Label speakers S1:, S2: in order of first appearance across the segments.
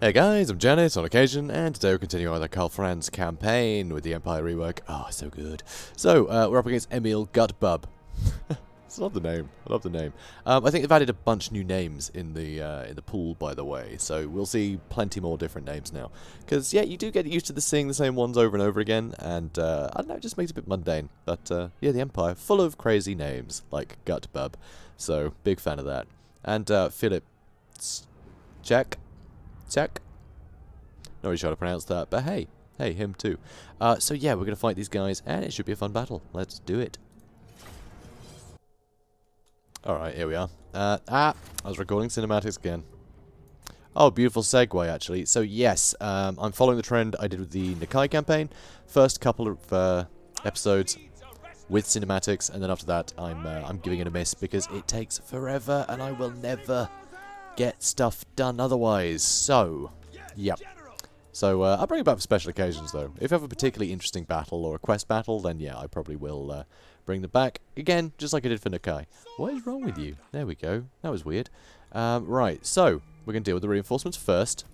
S1: Hey guys, I'm JanetOnOccasion, and today we're continuing on the Karl Franz campaign with the Empire rework. Oh, so good. So, we're up against Emil Gutbub. I love the name. I love the name. I think they've added a bunch new names in the pool, by the way, so we'll see plenty more different names now. Because, yeah, you do get used to seeing the same ones over and over again, and, I don't know, it just makes it a bit mundane. But, yeah, the Empire, full of crazy names, like Gutbub. So, big fan of that. And, Philip... Check. Not really sure how to pronounce that, but hey, him too. So yeah, we're gonna fight these guys, and it should be a fun battle. Let's do it. Alright, here we are. I was recording cinematics again. Oh, beautiful segue, actually. So yes, I'm following the trend I did with the Nakai campaign. First couple of episodes with cinematics, and then after that, I'm giving it a miss because it takes forever, and I will never get stuff done otherwise. So, yep. So, I'll bring it back for special occasions, though. If you have a particularly interesting battle or a quest battle, then yeah, I probably will bring them back. Again, just like I did for Nakai. What is wrong with you? There we go. That was weird. Right, so, we're going to deal with the reinforcements first.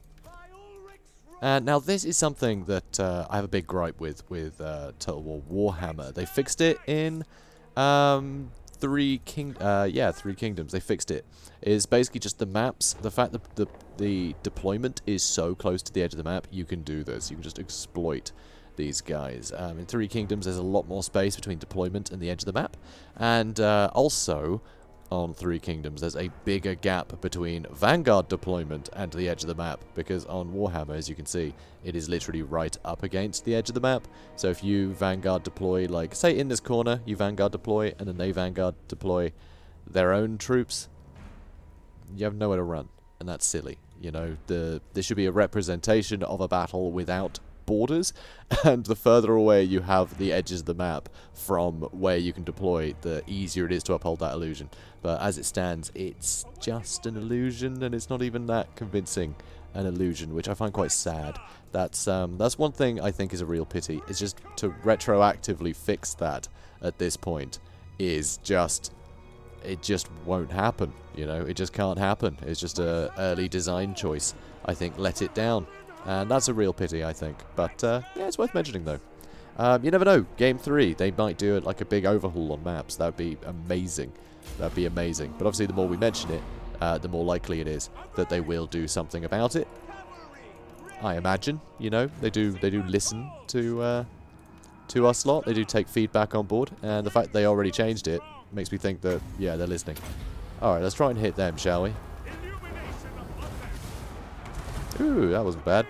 S1: And now this is something that I have a big gripe with Total War Warhammer. They fixed it in... Three Kingdoms. They fixed it. Is basically just the maps. The fact that the deployment is so close to the edge of the map, you can do this. You can just exploit these guys. In Three Kingdoms, there's a lot more space between deployment and the edge of the map, and also on Three Kingdoms, there's a bigger gap between Vanguard deployment and the edge of the map, because on Warhammer, as you can see, it is literally right up against the edge of the map. So if you Vanguard deploy, like, say in this corner, you Vanguard deploy, and then they Vanguard deploy their own troops, you have nowhere to run, and that's silly. You know, there should be a representation of a battle without borders, and the further away you have the edges of the map from where you can deploy, the easier it is to uphold that illusion. But as it stands, it's just an illusion, and it's not even that convincing an illusion, which I find quite sad. That's one thing I think is a real pity. It's just to retroactively fix that at this point is just... it just won't happen, you know? It just can't happen. It's just a early design choice. I think let it down. And that's a real pity, I think. But, yeah, it's worth mentioning, though. You never know. Game 3, they might do it like a big overhaul on maps. That would be amazing. That would be amazing. But obviously, the more we mention it, the more likely it is that they will do something about it. I imagine, you know. They do listen to us lot. They do take feedback on board. And the fact they already changed it makes me think that, yeah, they're listening. Alright, let's try and hit them, shall we? Ooh, that wasn't bad.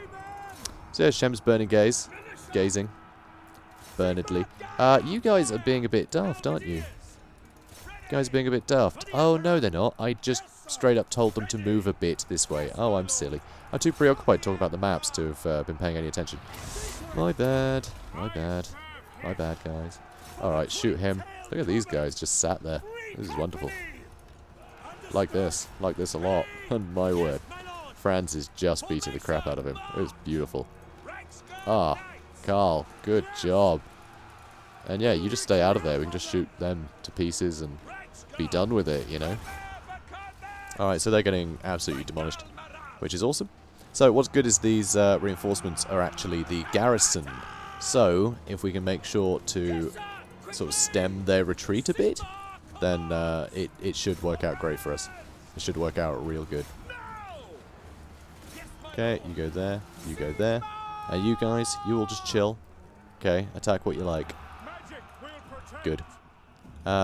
S1: So yeah, Shem's burning gazing. Burnedly. You guys are being a bit daft, aren't you? Guys are being a bit daft. Oh, no, they're not. I just straight up told them to move a bit this way. Oh, I'm silly. I'm too preoccupied talking about the maps to have been paying any attention. My bad. My bad. My bad, guys. Alright, shoot him. Look at these guys just sat there. This is wonderful. Like this a lot. And my word. Franz is just beating the crap out of him. It was beautiful. Ah, Karl, good job. And yeah, you just stay out of there. We can just shoot them to pieces and be done with it, you know? Alright, so they're getting absolutely demolished, which is awesome. So what's good is these reinforcements are actually the garrison. So if we can make sure to sort of stem their retreat a bit, then it should work out great for us. It should work out real good. Okay, you go there, you go there. And you guys, you all just chill. Okay, attack what you like. Good.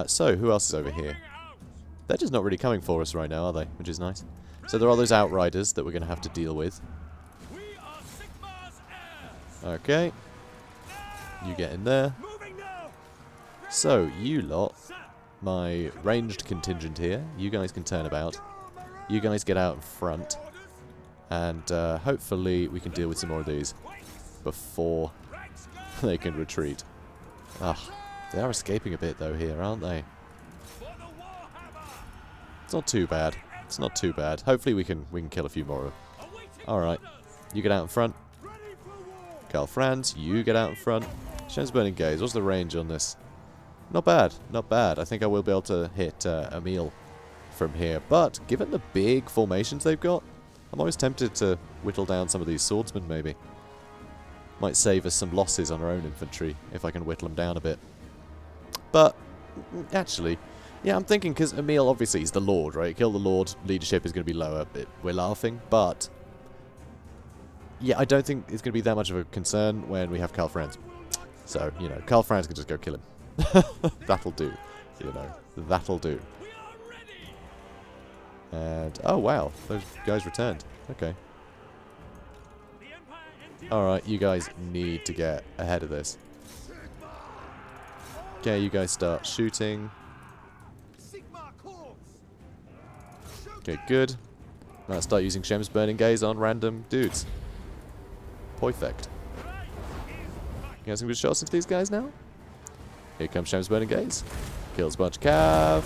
S1: So, who else is over here? They're just not really coming for us right now, are they? Which is nice. So there are those outriders that we're going to have to deal with. Okay. You get in there. So, you lot, my ranged contingent here, you guys can turn about. You guys get out in front. And hopefully we can deal with some more of these before they can retreat. Ah, they are escaping a bit though here, aren't they? It's not too bad. It's not too bad. Hopefully we can kill a few more of them. Alright, you get out in front. Karl Franz, you get out in front. Shem's burning gaze. What's the range on this? Not bad, not bad. I think I will be able to hit Emil from here. But given the big formations they've got, I'm always tempted to whittle down some of these swordsmen, maybe. Might save us some losses on our own infantry, if I can whittle them down a bit. But, actually, yeah, I'm thinking, because Emil, obviously, he's the Lord, right? Kill the Lord, leadership is going to be lower. We're laughing, but... yeah, I don't think it's going to be that much of a concern when we have Karl Franz. So, you know, Karl Franz can just go kill him. That'll do. You know, that'll do. And, oh wow, those guys returned. Okay. Alright, you guys need to get ahead of this. Okay, you guys start shooting. Okay, good. Now start using Shem's Burning Gaze on random dudes. Perfect. You got some good shots into these guys now? Here comes Shem's Burning Gaze. Kills a bunch of cav.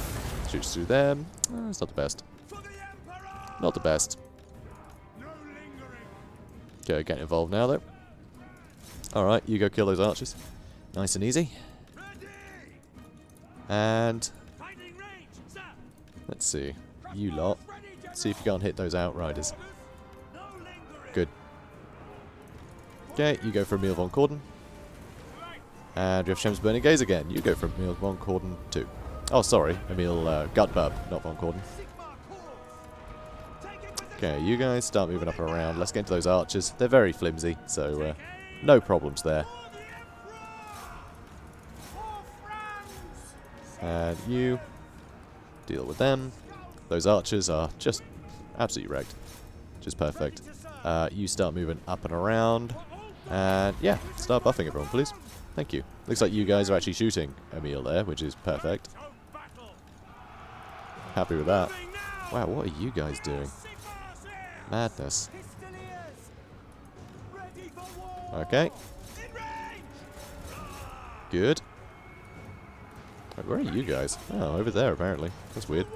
S1: Shoots through them. Oh, it's not the best. Not the best. Okay, getting involved now though. Alright, you go kill those archers. Nice and easy. And let's see. You lot. See if you can't hit those outriders. Good. Okay, you go for Emil von Corden. And we have Shem's Burning Gaze again. You go for Emil von Corden too. Oh, sorry. Emil Gutbub, not von Corden. Okay, you guys start moving up and around. Let's get into those archers. They're very flimsy, so no problems there. And you deal with them. Those archers are just absolutely wrecked. Just perfect. You start moving up and around. And yeah, start buffing everyone, please. Thank you. Looks like you guys are actually shooting Emil there, which is perfect. Happy with that. Wow, what are you guys doing? Madness. Okay. Good. Wait, where are you guys? Oh, over there apparently. That's weird.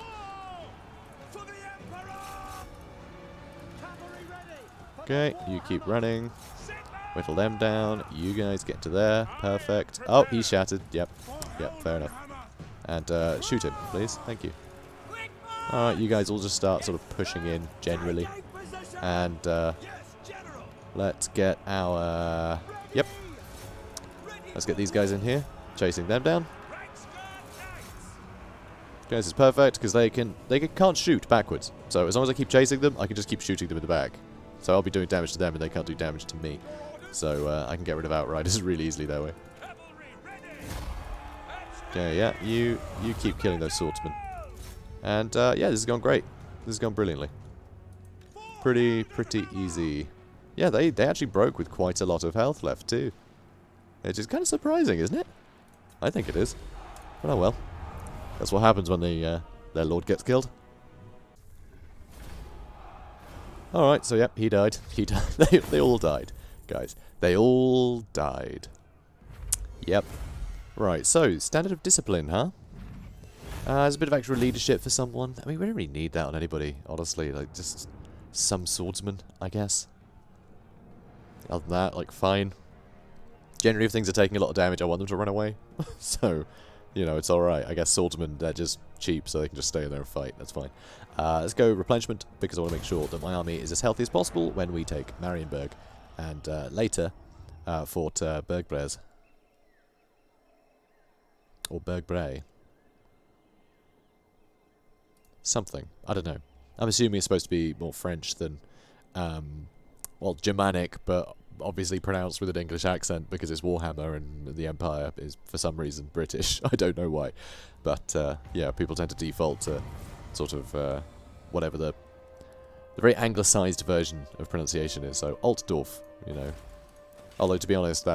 S1: Okay, you keep running. Whittle them down. You guys get to there. Perfect. Oh, he's shattered. Yep. Yep, fair enough. And shoot him, please. Thank you. Alright, you guys all just start sort of pushing in generally. And let's get our... yep. Let's get these guys in here. Chasing them down. Okay, this is perfect because they can't shoot backwards. So as long as I keep chasing them, I can just keep shooting them in the back. So I'll be doing damage to them and they can't do damage to me. So I can get rid of outriders really easily that way. Okay, yeah, you keep killing those swordsmen. And yeah, this has gone great. This has gone brilliantly. Pretty easy. Yeah, they actually broke with quite a lot of health left too. Which is kind of surprising, isn't it? I think it is. But oh well. That's what happens when their lord gets killed. Alright, so yep, he died. He died. They all died, guys. They all died. Yep. Right, so, standard of discipline, huh? There's a bit of extra leadership for someone. I mean, we don't really need that on anybody, honestly. Like, just some swordsman, I guess. Other than that, like, fine. Generally, if things are taking a lot of damage, I want them to run away. So, you know, it's alright. I guess swordsmen, they're just cheap, so they can just stay in there and fight. That's fine. Let's go replenishment, because I want to make sure that my army is as healthy as possible when we take Marienburg. And later, fought Bergbres. Or Bergbray. Something. I don't know. I'm assuming it's supposed to be more French than, well, Germanic, but obviously pronounced with an English accent because it's Warhammer and the Empire is, for some reason, British. I don't know why. But, yeah, people tend to default to sort of whatever the very anglicised version of pronunciation is. So, Altdorf, you know. Although, to be honest,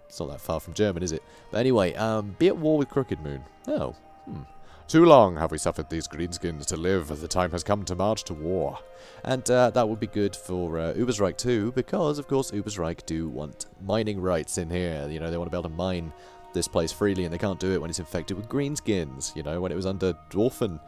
S1: it's not that far from German, is it? But anyway, be at war with Crooked Moon. Oh, Too long have we suffered these greenskins to live, as the time has come to march to war. And that would be good for Ubersreich too, because, of course, Ubersreich do want mining rights in here. You know, they want to be able to mine this place freely, and they can't do it when it's infected with greenskins. You know, when it was under Dwarfen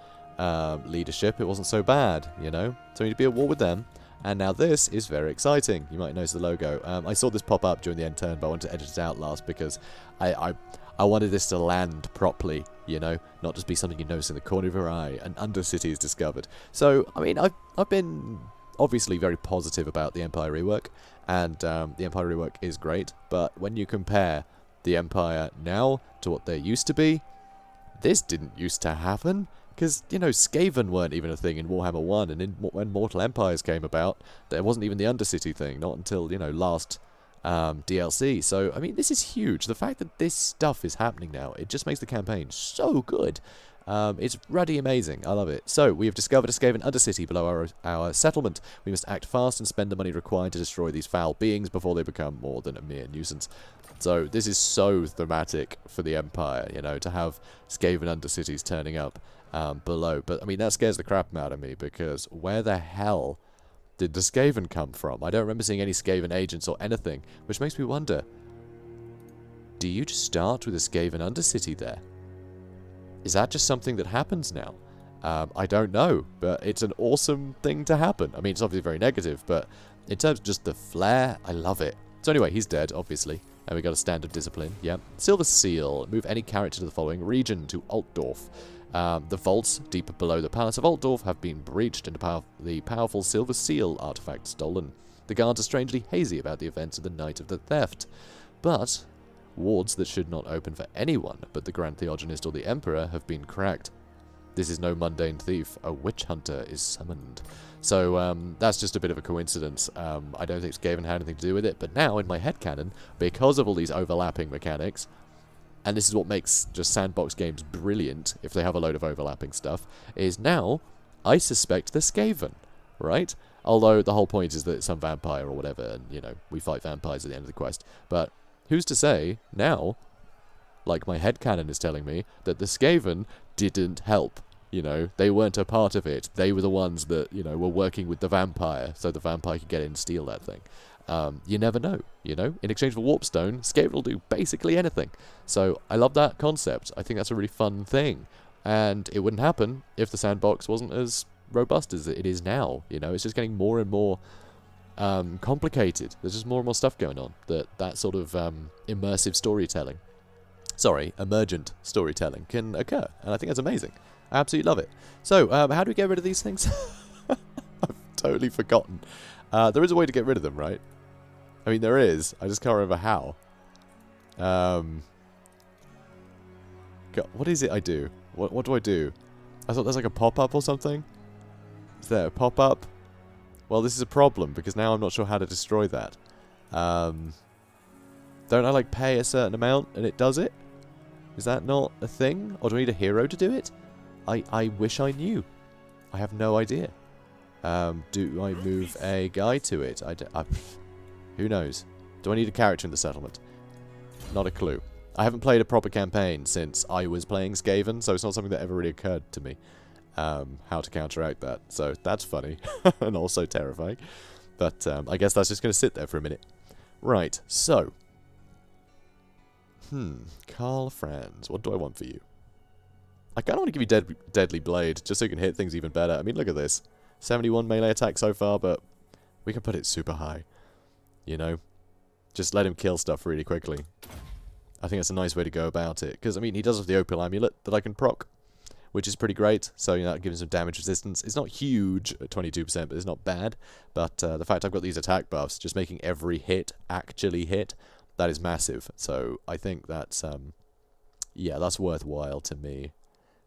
S1: leadership, it wasn't so bad, you know? So we need to be at war with them. And now this is very exciting. You might notice the logo. I saw this pop up during the end turn, but I wanted to edit it out last because I wanted this to land properly, you know, not just be something you notice in the corner of your eye. An undercity is discovered. So, I mean, I've been obviously very positive about the Empire rework, and the Empire rework is great, but when you compare the Empire now to what they used to be, this didn't used to happen. Because, you know, Skaven weren't even a thing in Warhammer 1, and when Mortal Empires came about, there wasn't even the Undercity thing, not until, you know, last DLC. So, I mean, this is huge. The fact that this stuff is happening now, it just makes the campaign so good. It's ruddy amazing. I love it. So, we have discovered a Skaven Undercity below our settlement. We must act fast and spend the money required to destroy these foul beings before they become more than a mere nuisance. So, this is so thematic for the Empire, you know, to have Skaven Undercities turning up below. But, I mean, that scares the crap out of me, because where the hell did the Skaven come from? I don't remember seeing any Skaven agents or anything, which makes me wonder, do you just start with a Skaven Undercity there? Is that just something that happens now? I don't know, but it's an awesome thing to happen. I mean, it's obviously very negative, but in terms of just the flair, I love it. So anyway, he's dead, obviously. And we got a standard discipline, yeah. Silver Seal. Move any character to the following region, to Altdorf. The vaults deep below the Palace of Altdorf have been breached and the powerful Silver Seal artifact stolen. The guards are strangely hazy about the events of the night of the theft. But wards that should not open for anyone but the Grand Theogenist or the Emperor have been cracked. This is no mundane thief. A witch hunter is summoned. So, that's just a bit of a coincidence. I don't think Skaven had anything to do with it, but now, in my headcanon, because of all these overlapping mechanics, and this is what makes just sandbox games brilliant, if they have a load of overlapping stuff, is now, I suspect the Skaven, right? Although, the whole point is that it's some vampire or whatever, and, you know, we fight vampires at the end of the quest. But, who's to say, now, like my headcanon is telling me, that the Skaven didn't help. You know, they weren't a part of it. They were the ones that, you know, were working with the vampire, so the vampire could get in and steal that thing. You never know, you know? In exchange for Warpstone, Skaven will do basically anything. So, I love that concept. I think that's a really fun thing. And it wouldn't happen if the sandbox wasn't as robust as it is now, you know? It's just getting more and more complicated. There's just more and more stuff going on. That sort of immersive storytelling, emergent storytelling can occur. And I think that's amazing. I absolutely love it. So, how do we get rid of these things? I've totally forgotten. There is a way to get rid of them, right? I mean, there is. I just can't remember how. God, what is it I do? What do I do? I thought there's like a pop-up or something. Is there a pop-up? Well, this is a problem, because now I'm not sure how to destroy that. Don't I, like, pay a certain amount and it does it? Is that not a thing? Or do I need a hero to do it? I wish I knew. I have no idea. Do I move a guy to it? Who knows? Do I need a character in the settlement? Not a clue. I haven't played a proper campaign since I was playing Skaven, so it's not something that ever really occurred to me. How to counteract that. So that's funny. And also terrifying. But I guess that's just going to sit there for a minute. Right, so. Karl Franz. What do I want for you? I kind of want to give you Deadly Blade, just so you can hit things even better. I mean, look at this. 71 melee attack so far, but we can put it super high. You know? Just let him kill stuff really quickly. I think that's a nice way to go about it. Because, I mean, he does have the Opal Amulet that I can proc, which is pretty great. So, you know, that gives him some damage resistance. It's not huge at 22%, but it's not bad. But the fact I've got these attack buffs, just making every hit actually hit, that is massive. So, I think that's, yeah, that's worthwhile to me.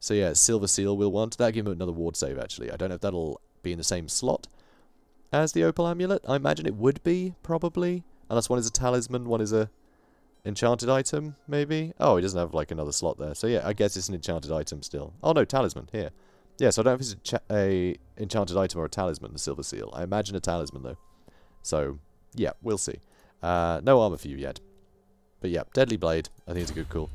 S1: So yeah, Silver Seal we'll want. That'll give him another ward save, actually. I don't know if that'll be in the same slot as the Opal Amulet. I imagine it would be, probably. Unless one is a talisman, one is a enchanted item, maybe? Oh, he doesn't have, like, another slot there. So yeah, I guess it's an enchanted item still. Oh no, talisman, here. Yeah, so I don't know if it's a enchanted item or a talisman, the Silver Seal. I imagine a talisman, though. So, yeah, we'll see. No armor for you yet. But yeah, Deadly Blade, I think it's a good call.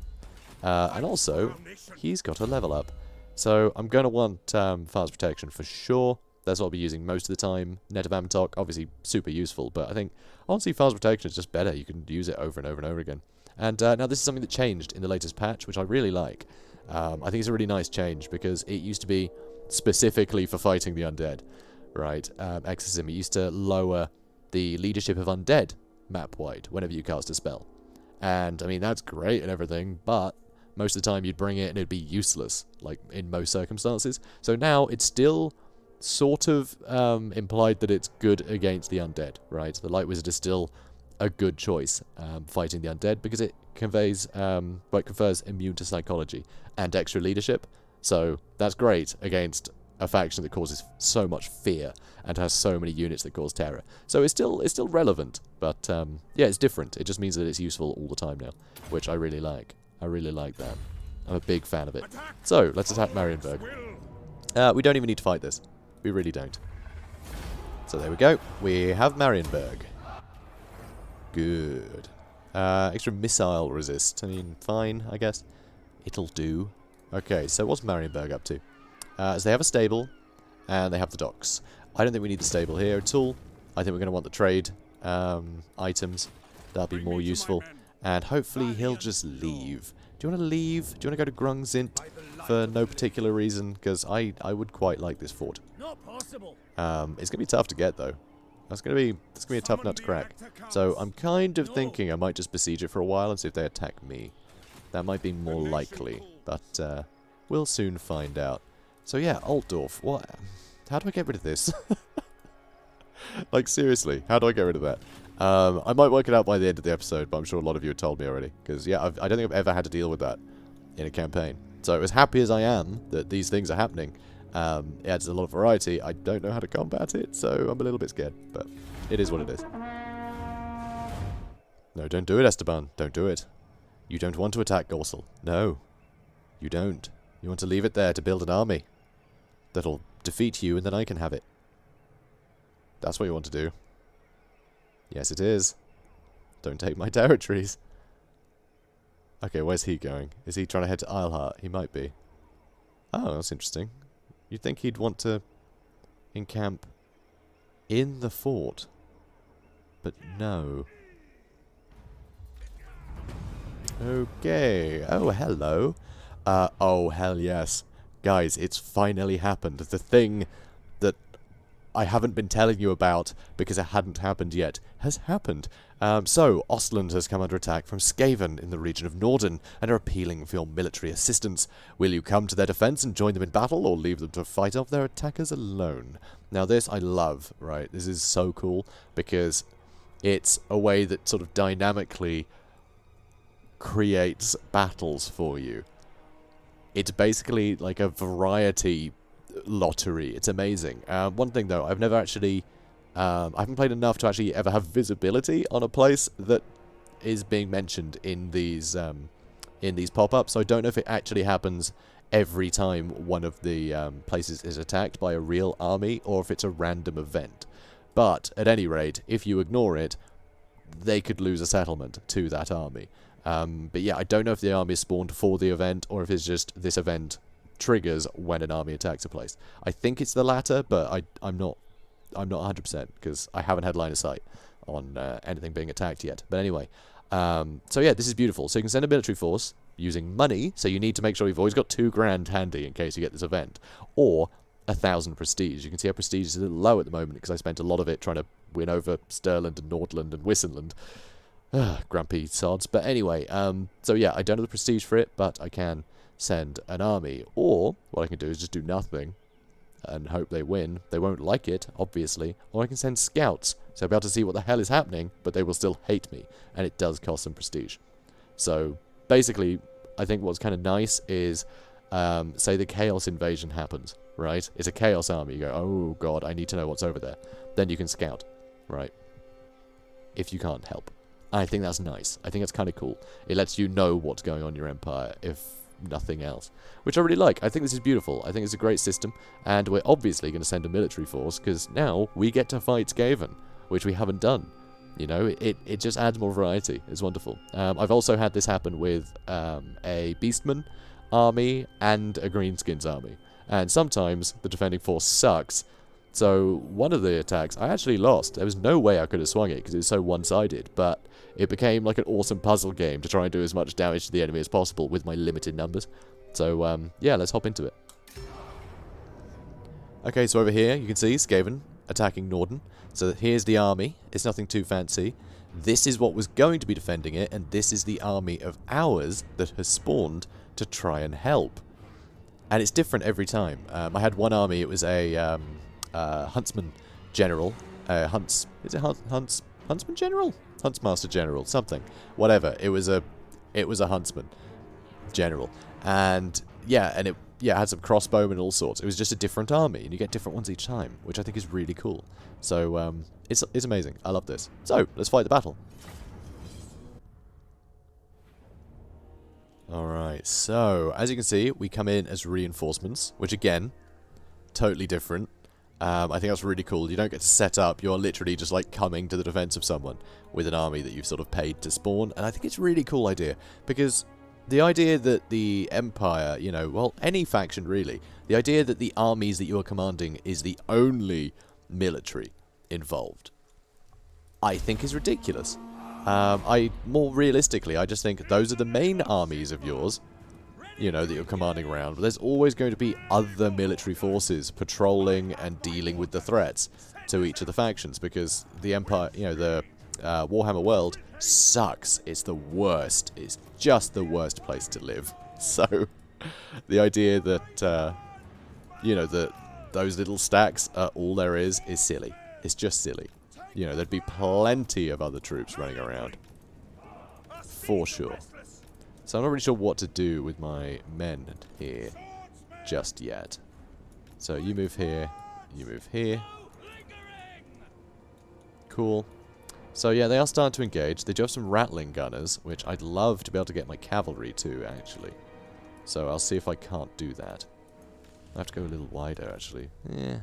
S1: And also, he's got a level up. So, I'm going to want Fast Protection for sure. That's what I'll be using most of the time. Net of Amtok, obviously super useful, but I think, honestly, Fast Protection is just better. You can use it over and over and over again. And now this is something that changed in the latest patch, which I really like. I think it's a really nice change, because it used to be specifically for fighting the undead, right? Exorcism, it used to lower the leadership of undead map-wide whenever you cast a spell. And, I mean, that's great and everything, but most of the time you'd bring it and it'd be useless, like in most circumstances. So now it's still sort of implied that it's good against the undead, right? The Light Wizard is still a good choice fighting the undead because it confers immune to psychology and extra leadership. So that's great against a faction that causes so much fear and has so many units that cause terror. So it's still relevant, but yeah, it's different. It just means that it's useful all the time now, which I really like. I really like that. I'm a big fan of it. So let's attack Marienburg. We don't even need to fight this. We really don't. So there we go. We have Marienburg. Good. Extra missile resist. I mean, fine, I guess. It'll do. Okay, so what's Marienburg up to? So they have a stable, and they have the docks. I don't think we need the stable here at all. I think we're going to want the trade items. That'll be more useful. And hopefully he'll just leave. Do you want to leave? Do you want to go to Grungzint for no particular reason? Because I would quite like this fort. It's going to be tough to get, though. It's going to be a tough nut to crack. So I'm kind of thinking I might just besiege it for a while and see if they attack me. That might be more likely, but we'll soon find out. So yeah, Altdorf. What? How do I get rid of this? Like, seriously, how do I get rid of that? I might work it out by the end of the episode, but I'm sure a lot of you have told me already. Because, yeah, I don't think I've ever had to deal with that in a campaign. So as happy as I am that these things are happening, it adds a lot of variety. I don't know how to combat it, so I'm a little bit scared. But it is what it is. No, don't do it, Esteban. Don't do it. You don't want to attack Gorsel. No. You don't. You want to leave it there to build an army that'll defeat you, and then I can have it. That's what you want to do. Yes, it is. Don't take my territories. Okay, where's he going? Is he trying to head to Eilhart? He might be. Oh, that's interesting. You'd think he'd want to encamp in the fort. But no. Okay. Oh, hello. Oh, hell yes. Guys, it's finally happened. The thing that I haven't been telling you about because it hadn't happened yet has happened. So, Ostland has come under attack from Skaven in the region of Norden and are appealing for your military assistance. Will you come to their defense and join them in battle, or leave them to fight off their attackers alone? Now this I love, right? This is so cool because it's a way that sort of dynamically creates battles for you. It's basically like a variety lottery. It's amazing. One thing though, I've never actually I haven't played enough to actually ever have visibility on a place that is being mentioned in these pop-ups, so I don't know if it actually happens every time one of the places is attacked by a real army, or if it's a random event. But, at any rate, if you ignore it, they could lose a settlement to that army. But yeah, I don't know if the army is spawned for the event, or if it's just this event triggers when an army attacks a place. I think it's the latter, but I'm not 100% because I haven't had line of sight on anything being attacked yet. But anyway, so yeah, this is beautiful. So you can send a military force using money, so you need to make sure you've always got 2 grand handy in case you get this event, or 1,000 prestige. You can see our prestige is a little low at the moment because I spent a lot of it trying to win over Stirland and Nordland and Wissenland. Grumpy sods. But anyway, so yeah, I don't have the prestige for it, but I can send an army. Or, what I can do is just do nothing and hope they win. They won't like it, obviously. Or I can send scouts, so I'll be able to see what the hell is happening, but they will still hate me. And it does cost some prestige. So, basically, I think what's kind of nice is, say the Chaos Invasion happens, right? It's a Chaos army. You go, oh god, I need to know what's over there. Then you can scout, right? If you can't help. I think that's nice. I think that's kind of cool. It lets you know what's going on in your empire, if nothing else. Which I really like. I think this is beautiful. I think it's a great system. And we're obviously going to send a military force, because now we get to fight Skaven, which we haven't done. You know, it just adds more variety. It's wonderful. I've also had this happen with a Beastman army and a Greenskins army. And sometimes the defending force sucks. So one of the attacks, I actually lost. There was no way I could have swung it because it's so one-sided. But it became like an awesome puzzle game to try and do as much damage to the enemy as possible with my limited numbers. So, yeah, let's hop into it. Okay, so over here, you can see Skaven attacking Norden. So here's the army. It's nothing too fancy. This is what was going to be defending it, and this is the army of ours that has spawned to try and help. And it's different every time. I had one army, it was a huntsman general. Is it huntsman general? Huntsmaster general, something. Whatever. It was a huntsman general. And yeah, it had some crossbowmen and all sorts. It was just a different army, and you get different ones each time, which I think is really cool. So it's amazing. I love this. So let's fight the battle. Alright, so as you can see, we come in as reinforcements, which again, totally different. I think that's really cool. You don't get to set up, you're literally just like coming to the defense of someone with an army that you've sort of paid to spawn, and I think it's a really cool idea, because the idea that the Empire, you know, well, any faction really, the idea that the armies that you are commanding is the only military involved, I think is ridiculous. More realistically, I just think those are the main armies of yours, you know, that you're commanding around, but there's always going to be other military forces patrolling and dealing with the threats to each of the factions, because the Empire, you know, the Warhammer world sucks. It's the worst. It's just the worst place to live. So, the idea that, you know, that those little stacks are all there is silly. It's just silly. You know, there'd be plenty of other troops running around. For sure. So I'm not really sure what to do with my men here just yet. So you move here, you move here. Cool. So yeah, they are starting to engage. They do have some rattling gunners, which I'd love to be able to get my cavalry to, actually. So I'll see if I can't do that. I have to go a little wider, actually. Yeah.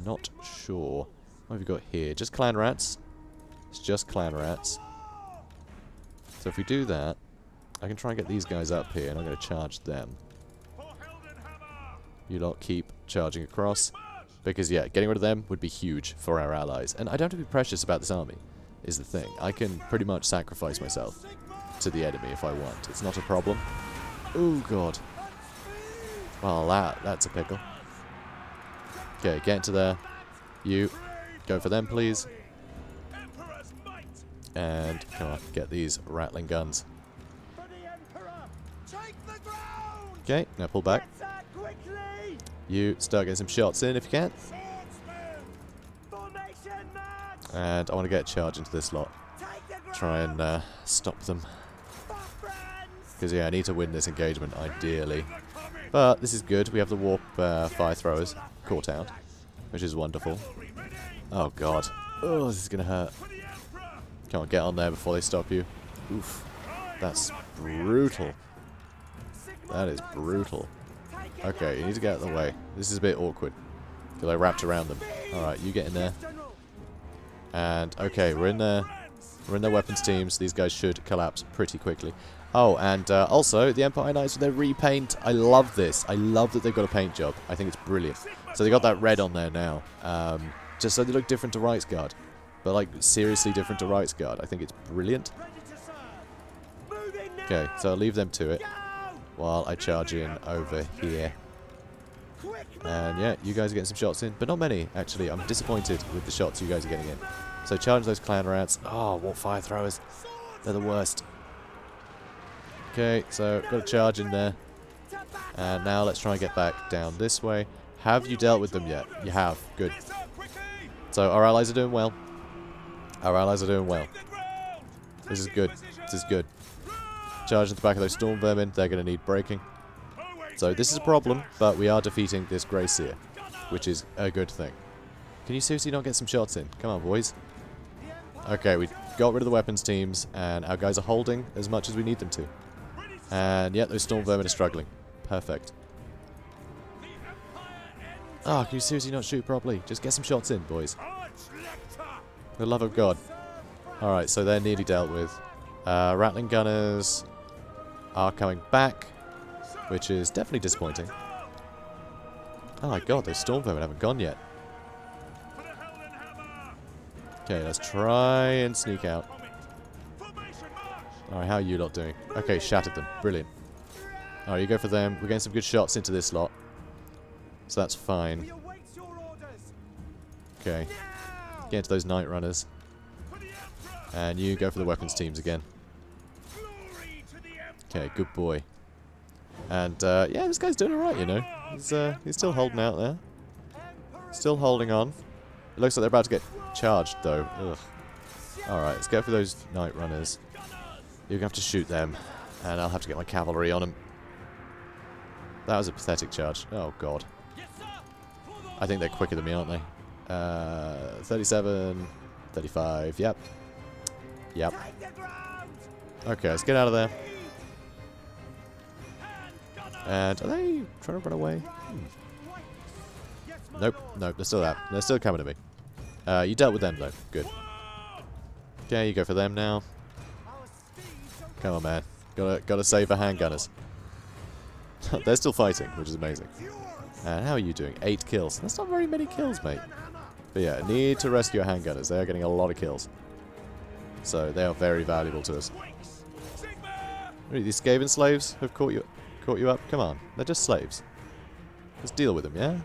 S1: Not sure. What have we got here? Just clan rats. It's just clan rats. So if we do that, I can try and get these guys up here, and I'm going to charge them. You lot keep charging across, because yeah, getting rid of them would be huge for our allies. And I don't have to be precious about this army, is the thing. I can pretty much sacrifice myself to the enemy if I want. It's not a problem. Oh god. Well, that's a pickle. Okay, get into there. You, go for them, please. And come on, get these rattling guns. Okay, now pull back. You start getting some shots in if you can. And I want to get a charge into this lot. Try and stop them. Because yeah, I need to win this engagement ideally. But this is good. We have the warp fire throwers caught out, which is wonderful. Oh god. Oh, this is going to hurt. Come on, get on there before they stop you. Oof. That's brutal. That is brutal. Okay, you need to get out of the way. This is a bit awkward, because I wrapped around them. Alright, you get in there. And, okay, we're in there. We're in their weapons teams. These guys should collapse pretty quickly. Oh, and also, the Empire Knights with their repaint. I love this. I love that they've got a paint job. I think it's brilliant. So they got that red on there now. Just so they look different to Rights Guard. But, like, seriously different to Rights Guard. I think it's brilliant. Okay, so I'll leave them to it while I charge in over here. And, yeah, you guys are getting some shots in. But not many, actually. I'm disappointed with the shots you guys are getting in. So charge those clan rats. Oh, what fire throwers. They're the worst. Okay, so got a charge in there. And now let's try and get back down this way. Have you dealt with them yet? You have. Good. So our allies are doing well. Our allies are doing well. This is good. This is good. Charge at the back of those storm vermin. They're going to need breaking. So this is a problem, but we are defeating this Grey Seer, which is a good thing. Can you seriously not get some shots in? Come on, boys. Okay, we got rid of the weapons teams, and our guys are holding as much as we need them to. And yeah, those storm vermin are struggling. Perfect. Ah, can you seriously not shoot properly? Just get some shots in, boys. For the love of God. Alright, so they're nearly dealt with. Rattling gunners are coming back, which is definitely disappointing. Oh my god, those storm vermin haven't gone yet. Okay, let's try and sneak out. Alright, how are you lot doing? Okay, shattered them. Brilliant. Alright, you go for them. We're getting some good shots into this lot. So that's fine. Okay. Get into those Night Runners. And you go for the weapons teams again. Okay, good boy. And, yeah, this guy's doing alright, you know. He's still holding out there. Still holding on. It looks like they're about to get charged, though. Ugh. Alright, let's go for those night runners. You're going to have to shoot them. And I'll have to get my cavalry on them. That was a pathetic charge. Oh, God. I think they're quicker than me, aren't they? 37, 35, yep. Yep. Okay, let's get out of there. And are they trying to run away? Nope, nope, they're still there. They're still coming to me. You dealt with them, though. Good. Okay, you go for them now. Come on, man. Gotta save the handgunners. They're still fighting, which is amazing. And how are you doing? 8 kills. That's not very many kills, mate. But yeah, need to rescue our handgunners. They are getting a lot of kills. So they are very valuable to us. Really, these Skaven slaves have caught you up? Come on. They're just slaves. Let's deal with them, yeah?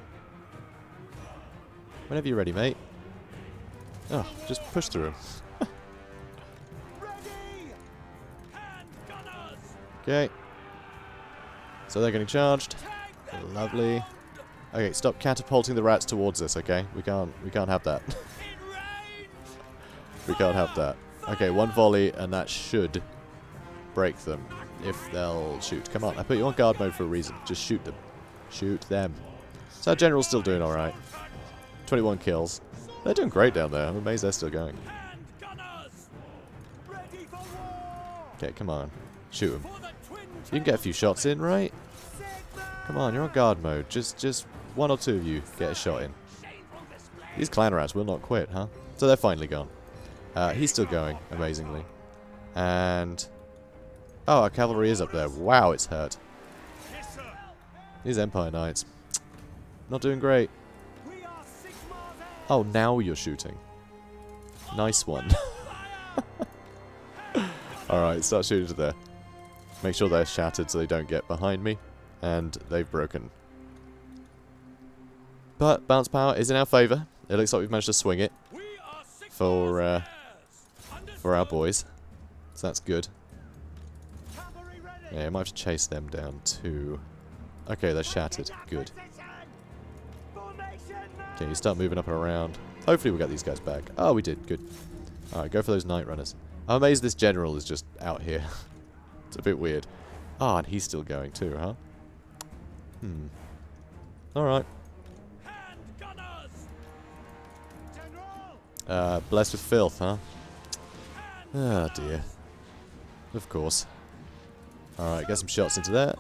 S1: Whenever you're ready, mate. Oh, just push through them. Okay. So they're getting charged. Lovely. Okay, stop catapulting the rats towards us, okay? We can't have that. We can't have that. Okay, one volley and that should break them if they'll shoot. Come on, I put you on guard mode for a reason. Just shoot them. Shoot them. So our general's still doing alright. 21 kills. They're doing great down there. I'm amazed they're still going. Okay, come on. Shoot them. You can get a few shots in, right? Come on, you're on guard mode. Just one or two of you get a shot in. These clan rats will not quit, huh? So they're finally gone. He's still going, amazingly. And... oh, our cavalry is up there. Wow, it's hurt. These Empire Knights. Not doing great. Oh, now you're shooting. Nice one. Alright, start shooting to there. Make sure they're shattered so they don't get behind me. And they've broken. But bounce power is in our favour. It looks like we've managed to swing it for our boys. So that's good. Yeah, I might have to chase them down too. Okay, they're shattered. Good. Okay, you start moving up and around. Hopefully we'll get these guys back. Oh, we did. Good. Alright, go for those night runners. I'm amazed this general is just out here. It's a bit weird. Ah, and he's still going too, huh? Alright. Blessed with filth, huh? Ah, dear. Of course. Alright, get some shots into there.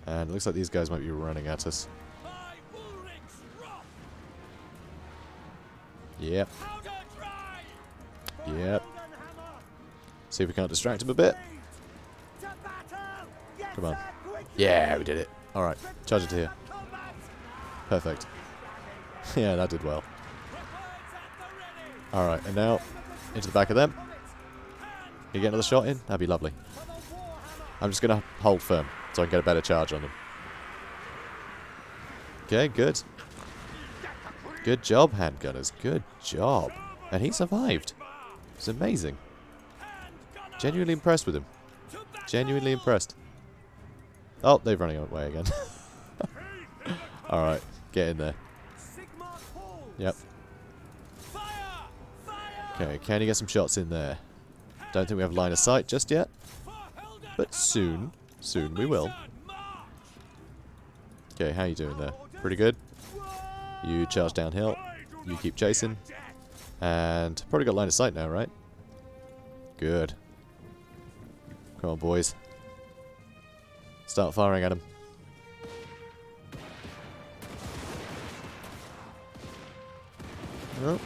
S1: And it looks like these guys might be running at us. Yep. Yep. See if we can't distract him a bit. Come on. Yeah, we did it. Alright, charge it here. Perfect. Yeah, that did well. Alright, and now into the back of them. You get another shot in? That'd be lovely. I'm just going to hold firm so I can get a better charge on them. Okay, good. Good job, handgunners. Good job. And he survived. It's amazing. Genuinely impressed with him. Genuinely impressed. Oh, they're running away again. Alright, get in there. Yep. Okay, can you get some shots in there? Don't think we have line of sight just yet. But soon. Soon we will. Okay, how you doing there? Pretty good. You charge downhill. You keep chasing. And probably got line of sight now, right? Good. Come on, boys. Start firing at him. Oh.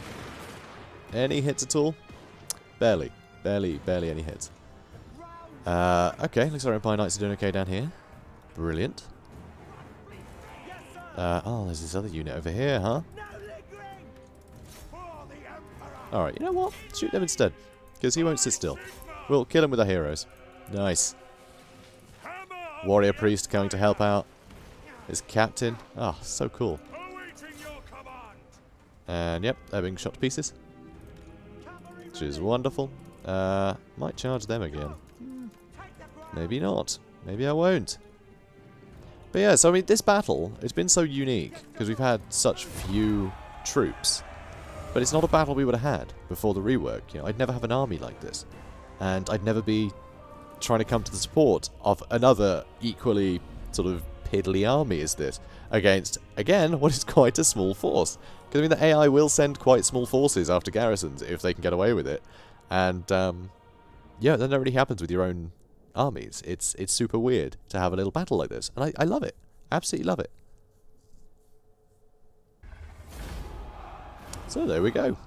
S1: Any hits at all? Barely. Barely any hits. Okay, looks like our Empire Knights are doing okay down here. Brilliant. Oh, there's this other unit over here, huh? Alright, you know what? Shoot them instead. Because he won't sit still. We'll kill him with our heroes. Nice. Warrior priest coming to help out. His captain. Ah, oh, so cool. And yep, they're being shot to pieces. Which is wonderful. Might charge them again. Maybe not. Maybe I won't. But yeah, so I mean, this battle, it's been so unique, because we've had such few troops. But it's not a battle we would have had before the rework. You know, I'd never have an army like this. And I'd never be trying to come to the support of another equally sort of piddly army as this, against, again, what is quite a small force. Because, I mean, the AI will send quite small forces after garrisons if they can get away with it. And, yeah, that never really happens with your own armies. It's super weird to have a little battle like this. And I love it. Absolutely love it. So there we go.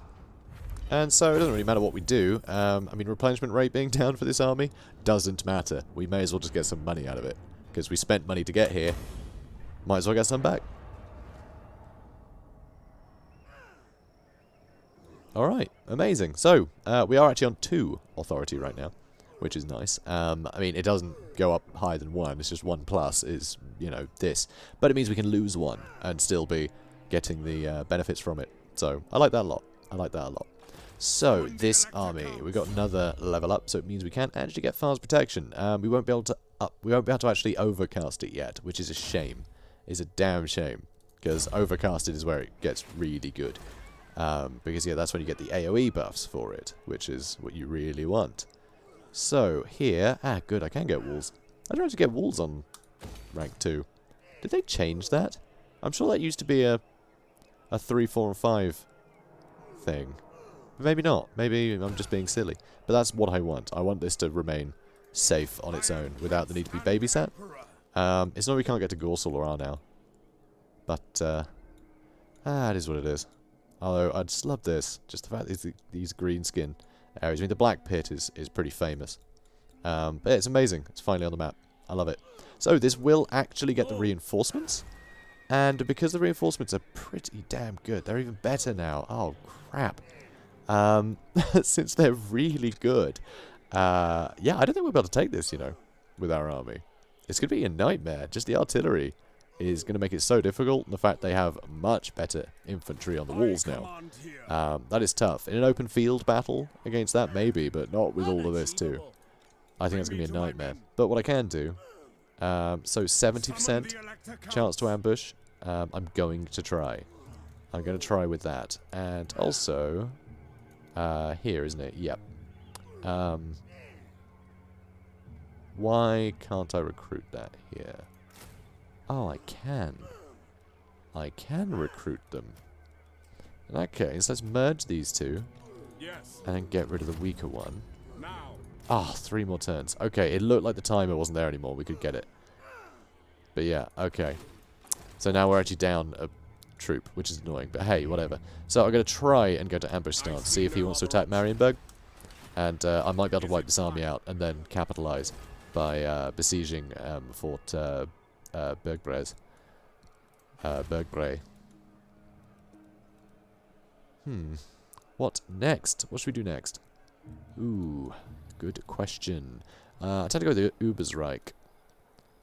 S1: And so it doesn't really matter what we do. I mean, replenishment rate being down for this army doesn't matter. We may as well just get some money out of it. Because we spent money to get here. Might as well get some back. Alright, amazing. So, we are actually on 2 authority right now, which is nice. I mean, it doesn't go up higher than 1. It's just 1 plus is, you know, this. But it means we can lose 1 and still be getting the benefits from it. So, I like that a lot. I like that a lot. So, this army, we got another level up, so it means we can actually get fast protection. We won't be able to actually overcast it yet, which is a shame. It's a damn shame, because overcasted is where it gets really good. Because yeah, that's when you get the AoE buffs for it, which is what you really want. So here, good, I can get walls. I don't have to get walls on rank 2. Did they change that? I'm sure that used to be a 3, 4, and 5 thing. Maybe not. Maybe I'm just being silly. But that's what I want. I want this to remain safe on its own without the need to be babysat. It's not we can't get to Gorsel or R now. But, it is what it is. Although, I just love this. Just the fact that these green skin areas. I mean, the Black Pit is pretty famous. But yeah, it's amazing. It's finally on the map. I love it. So, this will actually get the reinforcements. And because the reinforcements are pretty damn good, they're even better now. Oh, crap. Since they're really good. Yeah, I don't think we'll be able to take this, you know, with our army. It's going to be a nightmare. Just the artillery is going to make it so difficult. And the fact they have much better infantry on the walls now. That is tough. In an open field battle against that, maybe, but not with all of this too. I think that's going to be a nightmare. But what I can do, so 70% chance to ambush, I'm going to try. I'm going to try with that. And also, here, isn't it? Yep. Why can't I recruit that here? Oh, I can. I can recruit them. In that case, let's merge these two. And get rid of the weaker one. Ah, 3 more turns. Okay, it looked like the timer wasn't there anymore. We could get it. But yeah, okay. So now we're actually down a troop, which is annoying. But hey, whatever. So I'm going to try and go to ambush stance. See if he wants to attack Marienburg. And I might be able to wipe this army out and then capitalize by besieging Fort Bergbrez. Bergbre. What next? What should we do next? Ooh, good question. I tend to go with the Ubersreich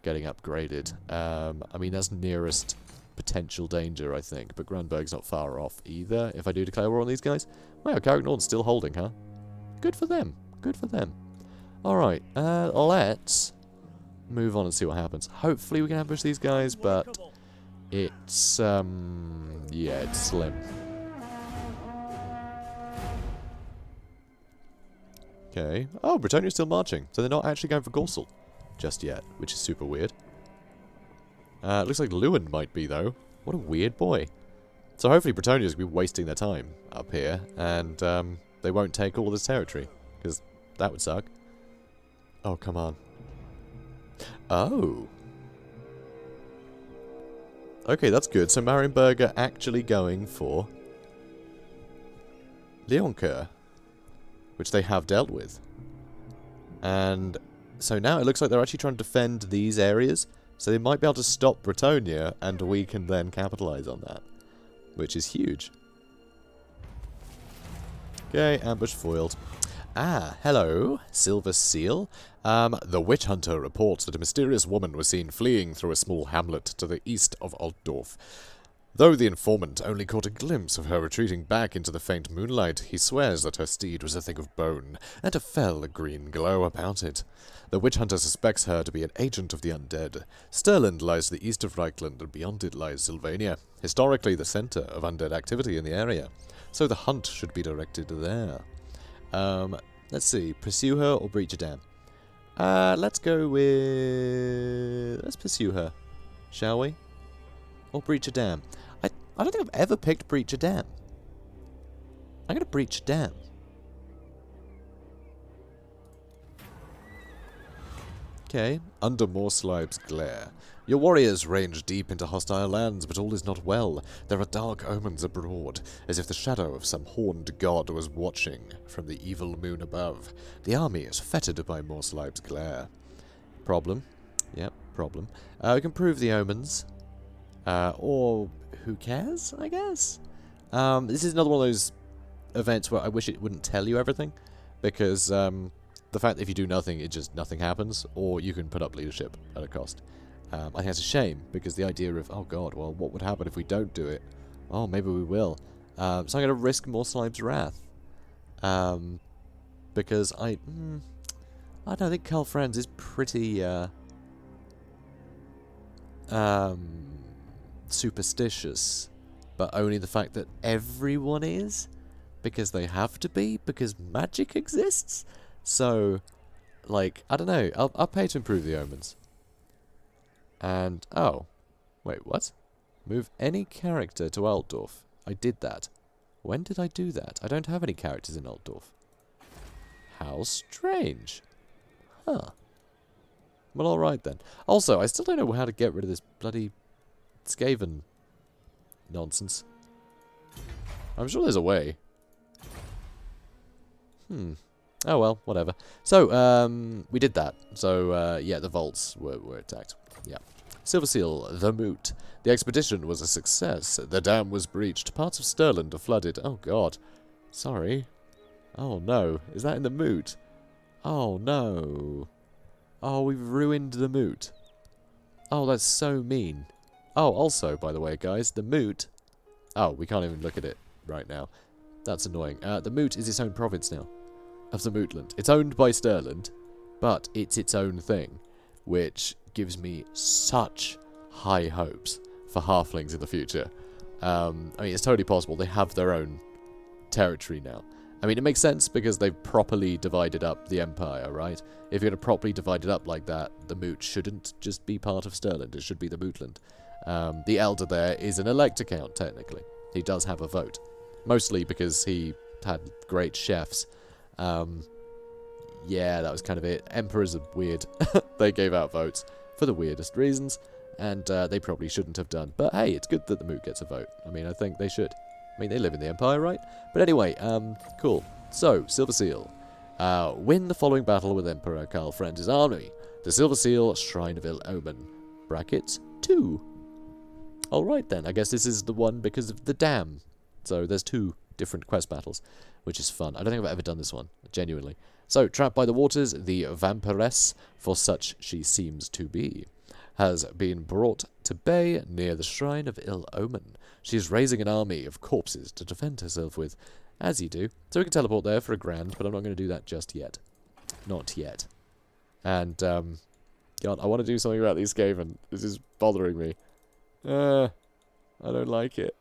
S1: getting upgraded. I mean, that's nearest potential danger, I think. But Grunberg's not far off either, if I do declare war on these guys. Wow, Carrick Norden's still holding, huh? Good for them. Good for them. Alright, let's move on and see what happens. Hopefully we can ambush these guys, but it's, yeah, it's slim. Okay. Oh, Britannia's still marching, so they're not actually going for Gorsel just yet, which is super weird. Looks like Lewin might be, though. What a weird boy. So hopefully Britannia's going to be wasting their time up here, and they won't take all this territory, because that would suck. Oh, come on. Oh. Okay, that's good. So Marienburg are actually going for Leoncoeur, which they have dealt with. And so now it looks like they're actually trying to defend these areas, so they might be able to stop Bretonnia, and we can then capitalize on that, which is huge. Okay, ambush foiled. Ah, hello, Silver Seal. The Witch Hunter reports that a mysterious woman was seen fleeing through a small hamlet to the east of Altdorf. Though the informant only caught a glimpse of her retreating back into the faint moonlight, he swears that her steed was a thing of bone, and a fell green glow about it. The witch hunter suspects her to be an agent of the undead. Stirland lies to the east of Reichland, and beyond it lies Sylvania, historically the centre of undead activity in the area. So the hunt should be directed there. Let's see, pursue her or breach a dam? Let's go with... let's pursue her, shall we? Or breach a dam. I don't think I've ever picked breach a dam. I'm going to breach a dam. Okay, under Morslaib's glare. Your warriors range deep into hostile lands, but all is not well. There are dark omens abroad, as if the shadow of some horned god was watching from the evil moon above. The army is fettered by Morslaib's glare. Problem. Yep, problem. We can prove the omens. Or who cares, I guess? This is another one of those events where I wish it wouldn't tell you everything, because the fact that if you do nothing, it just nothing happens, or you can put up leadership at a cost. I think that's a shame, because the idea of, oh god, well, what would happen if we don't do it? Oh, maybe we will. So I'm going to risk Morslaib's wrath. Because I don't think Karl Franz is pretty, superstitious, but only the fact that everyone is, because they have to be, because magic exists. So, like, I don't know, I'll pay to improve the omens. And, oh, wait, what? Move any character to Altdorf. I did that. When did I do that? I don't have any characters in Altdorf. How strange. Huh. Well, alright then. Also, I still don't know how to get rid of this bloody Skaven nonsense. I'm sure there's a way. Oh well, whatever. So, we did that. So, yeah, the vaults were attacked. Yeah. Silver Seal, the Moot. The expedition was a success. The dam was breached. Parts of Stirland are flooded. Oh god. Sorry. Oh no. Is that in the Moot? Oh no. Oh, we've ruined the Moot. Oh, that's so mean. Oh, also, by the way, guys, the Moot... Oh, we can't even look at it right now. That's annoying. The Moot is its own province now. Of the Mootland. It's owned by Stirland, but it's its own thing, which gives me such high hopes for halflings in the future. I mean, it's totally possible. They have their own territory now. I mean, it makes sense because they've properly divided up the empire, right? If you're going to properly divide it up like that, the Moot shouldn't just be part of Stirland. It should be the Mootland. The elder there is an elector count, technically. He does have a vote. Mostly because he had great chefs. Yeah, that was kind of it. Emperors are weird. They gave out votes for the weirdest reasons, and they probably shouldn't have done. But hey, it's good that the Moot gets a vote. I mean, I think they should. I mean, they live in the Empire, right? But anyway, cool. So, Silver Seal. Win the following battle with Emperor Karl Franz's army. The Silver Seal, Shrine of Ill Omen. Brackets 2. Alright then, I guess this is the one because of the dam. So, there's 2 different quest battles, which is fun. I don't think I've ever done this one, genuinely. So, trapped by the waters, the vampiress, for such she seems to be, has been brought to bay near the Shrine of Ill Omen. She is raising an army of corpses to defend herself with, as you do. So we can teleport there for a grand, but I'm not going to do that just yet. Not yet. And, God, I want to do something about these Skaven. This is bothering me. I don't like it.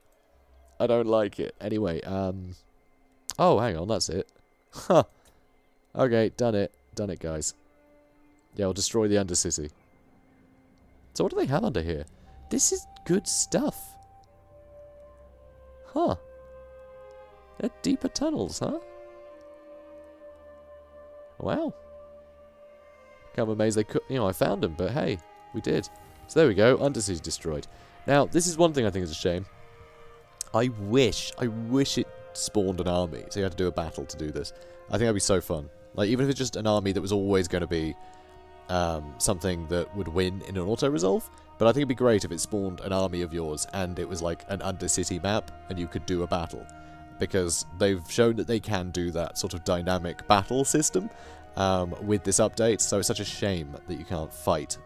S1: I don't like it. Anyway, oh, hang on, that's it. Huh. Okay, done it. Done it, guys. Yeah, I'll destroy the Undercity. So what do they have under here? This is good stuff. Huh. They're deeper tunnels, huh? Wow. I'm amazed they could... You know, I found them, but hey, we did. So there we go. Undercity destroyed. Now, this is one thing I think is a shame. I wish it spawned an army, so you had to do a battle to do this. I think that'd be so fun. Like, even if it's just an army that was always going to be something that would win in an auto-resolve. But I think it'd be great if it spawned an army of yours and it was like an Undercity map and you could do a battle. Because they've shown that they can do that sort of dynamic battle system with this update. So it's such a shame that you can't fight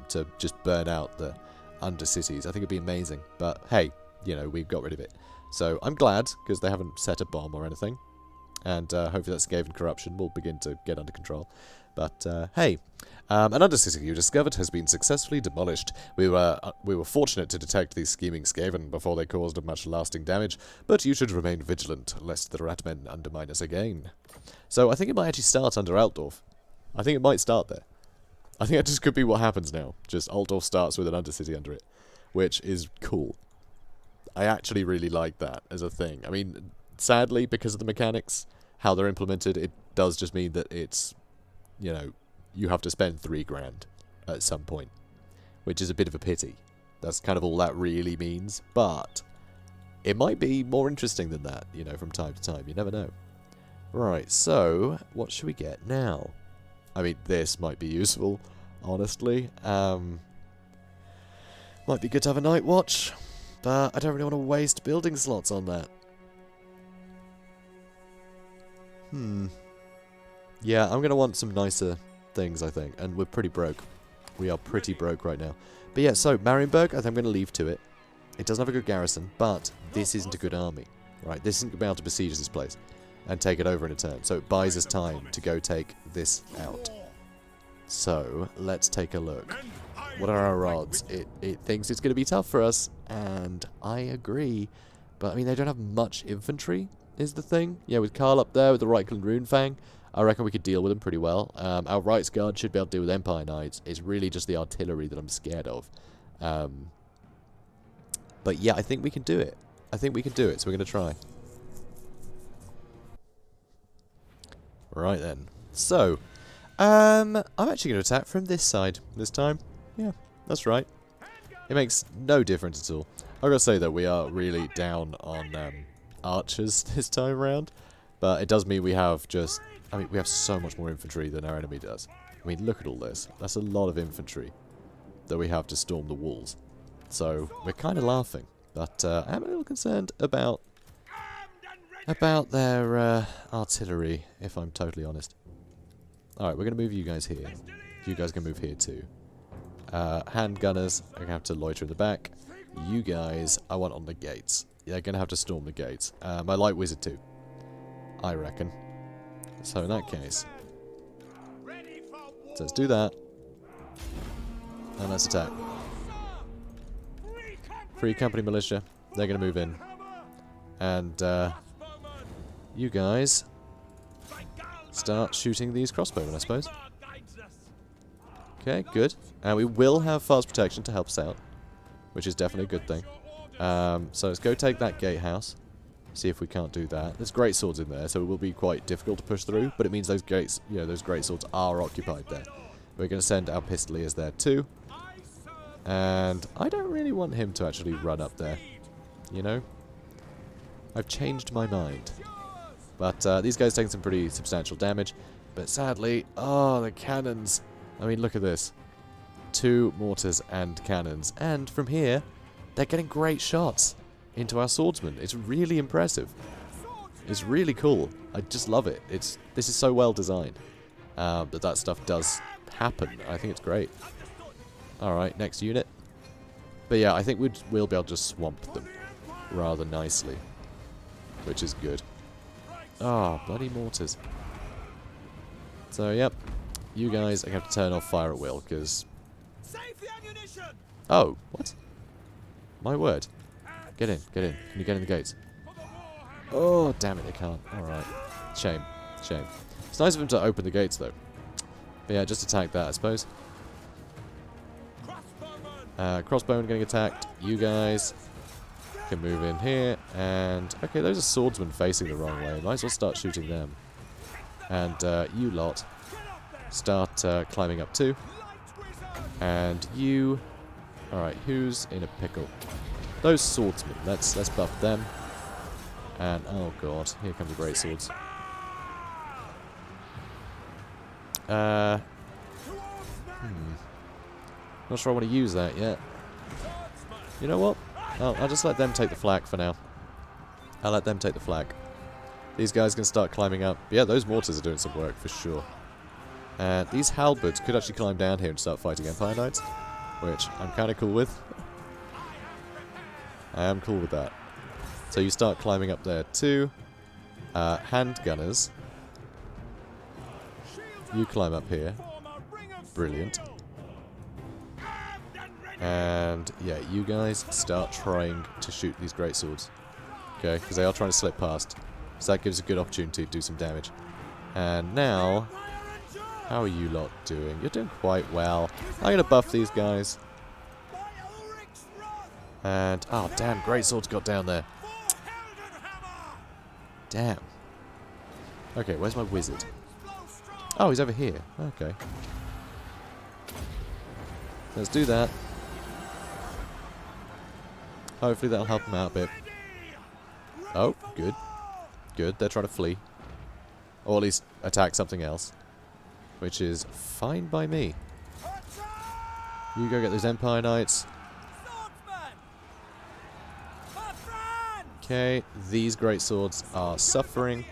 S1: to just burn out the Undercities. I think it'd be amazing. But hey, you know, we've got rid of it. So I'm glad, because they haven't set a bomb or anything. And hopefully that Skaven corruption will begin to get under control. But, hey, an undercity you discovered has been successfully demolished. We were fortunate to detect these scheming Skaven before they caused much lasting damage, but you should remain vigilant, lest the Ratmen undermine us again. So I think it might actually start under Altdorf. I think it might start there. I think that just could be what happens now. Just Altdorf starts with an undercity under it, which is cool. I actually really like that as a thing. I mean, sadly, because of the mechanics, how they're implemented, it does just mean that it's, you know, you have to spend 3 grand at some point, which is a bit of a pity. That's kind of all that really means, but it might be more interesting than that, you know, from time to time. You never know. Right, so what should we get now? I mean, this might be useful, honestly. Might be good to have a night watch, but I don't really want to waste building slots on that. Yeah, I'm going to want some nicer things, I think. And we're pretty broke. We are pretty broke right now. But yeah, so Marienburg, I think I'm going to leave to it. It doesn't have a good garrison, but this isn't a good army. Right, this isn't going to be able to besiege this place and take it over in a turn. So it buys us time to go take this out. So, let's take a look. What are our odds? It thinks it's going to be tough for us, and I agree. But, I mean, they don't have much infantry, is the thing. Yeah, with Karl up there with the Reikland Runefang, I reckon we could deal with them pretty well. Our Rights Guard should be able to deal with Empire Knights. It's really just the artillery that I'm scared of. But yeah, I think we can do it. I think we can do it, so we're going to try. Right then. So, I'm actually going to attack from this side this time. Yeah, that's right. It makes no difference at all. I've got to say that we are really down on archers this time around. But it does mean we have just... I mean, we have so much more infantry than our enemy does. I mean, look at all this. That's a lot of infantry that we have to storm the walls. So, we're kind of laughing. But I'm a little concerned about their artillery, if I'm totally honest. Alright, we're going to move you guys here. You guys can move here too. Handgunners are going to have to loiter in the back. You guys, I want on the gates. They're going to have to storm the gates. My light wizard too, I reckon. So in that case, so let's do that. And let's attack. Free company militia. They're going to move in. And you guys start shooting these crossbowmen, I suppose. Okay, good. And we will have fast protection to help us out, which is definitely a good thing. So let's go take that gatehouse. See if we can't do that. There's great swords in there, so it will be quite difficult to push through, but it means those gates, you know, those great swords are occupied there. We're going to send our pistoliers there too. And I don't really want him to actually run up there, you know? I've changed my mind. But these guys taking some pretty substantial damage. But sadly, oh, the cannons. I mean, look at this. 2 mortars and cannons. And from here, they're getting great shots into our swordsmen. It's really impressive. It's really cool. I just love it. This is so well designed. That stuff does happen. I think it's great. Alright, next unit. But yeah, I think we'll be able to just swamp them rather nicely. Which is good. Ah, bloody mortars. So, yep. You guys, I have to turn off fire at will, because... Oh, what? My word. Get in, get in. Can you get in the gates? Oh, damn it, they can't. Alright. Shame, shame. It's nice of them to open the gates, though. But yeah, just attack that, I suppose. Crossbowmen getting attacked. You guys can move in here. And, okay, those are swordsmen facing the wrong way. Might as well start shooting them. And you lot start climbing up too. And you... Alright, who's in a pickle? Those swordsmen. Let's buff them. And, oh god, here come the great swords. Not sure I want to use that yet. You know what? I'll just let them take the flak for now. I'll let them take the flak. These guys can start climbing up. But yeah, those mortars are doing some work for sure. And these halberds could actually climb down here and start fighting Empire Knights, which I'm kind of cool with. I am cool with that. So you start climbing up there too. Handgunners. You climb up here. Brilliant. And yeah, you guys start trying to shoot these greatswords. Okay, because they are trying to slip past. So that gives a good opportunity to do some damage. And now, how are you lot doing? You're doing quite well. I'm going to buff these guys. And, oh damn, greatswords got down there. Damn. Okay, where's my wizard? Oh, he's over here. Okay. Let's do that. Hopefully that'll help him out a bit. Oh, good. Good, they're trying to flee. Or at least attack something else. Which is fine by me. You go get those Empire Knights. Okay, these greatswords are suffering.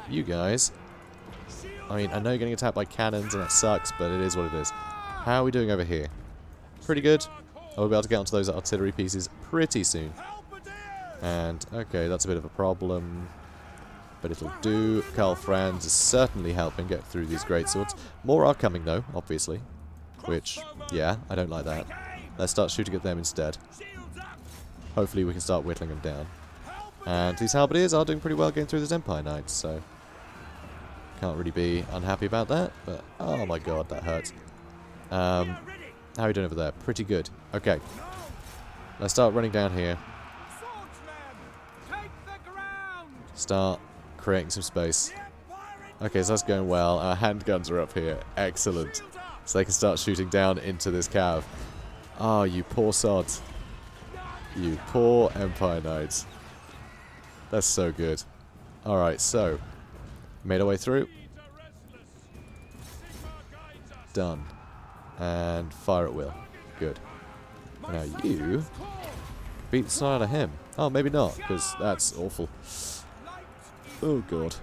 S1: You guys. I mean, I know you're getting attacked by cannons and that sucks, but it is what it is. How are we doing over here? Pretty good. I'll be able to get onto those artillery pieces pretty soon. And, okay, that's a bit of a problem. But it'll do. Karl Franz is certainly helping get through these greatswords. More are coming, though, obviously. Which, yeah, I don't like that. Let's start shooting at them instead. Hopefully we can start whittling them down. And these halberdiers are doing pretty well getting through those Empire Knights, so... Can't really be unhappy about that, but... Oh my god, that hurts. How are we doing over there? Pretty good. Okay. Let's start running down here. Start creating some space. Okay, so that's going well. Our handguns are up here. Excellent. So they can start shooting down into this cav. Oh, you poor sods. You poor Empire Knights. That's so good. Alright, so. Made our way through. Done. And fire at will. Good. Now you beat the snot out of him. Oh, maybe not, because that's awful. Oh, God.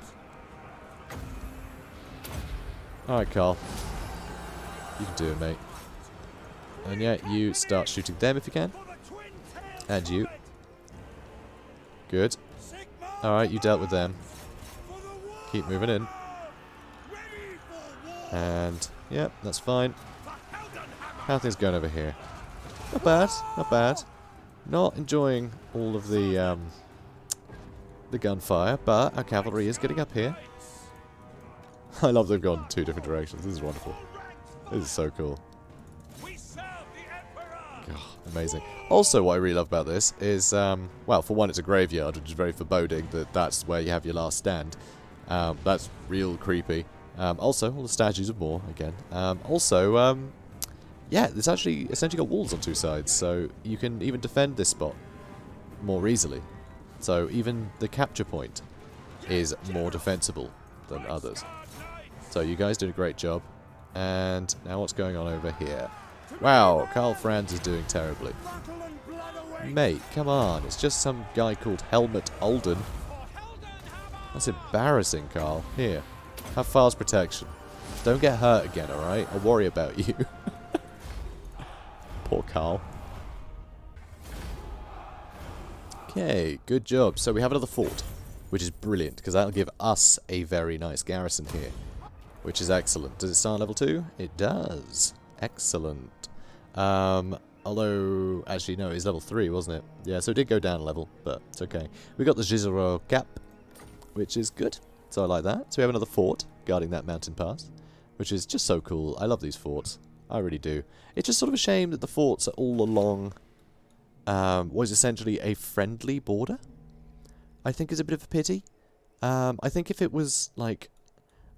S1: Alright, Karl. You can do it, mate. And yeah, you start shooting them if you can. And you. Good. Alright, you dealt with them. Keep moving in. And, yep, that's fine. How are things going over here? Not bad, not bad. Not enjoying all of the gunfire, but our cavalry is getting up here. I love they've gone two different directions. This is wonderful. This is so cool. God, amazing. Also, what I really love about this is, well, for one, it's a graveyard, which is very foreboding that that's where you have your last stand. That's real creepy. Also, all the statues of more, again. Yeah, it's actually essentially got walls on two sides, so you can even defend this spot more easily. So even the capture point is more defensible than others. So you guys did a great job. And now what's going on over here? Wow, Karl Franz is doing terribly. Mate, come on. It's just some guy called Helmut Alden. That's embarrassing, Karl. Here, have fast protection. Don't get hurt again, alright? I'll worry about you. Poor Karl. Okay, good job. So we have another fort, which is brilliant, because that'll give us a very nice garrison here, which is excellent. Does it start level 2? It does. Excellent. Although, actually, no, it's level 3, wasn't it? Yeah, so it did go down a level, but it's okay. We got the Gisero Gap, which is good. So I like that. So we have another fort guarding that mountain pass, which is just so cool. I love these forts. I really do. It's just sort of a shame that the forts are all along what is essentially a friendly border. I think is a bit of a pity. I think if it was like,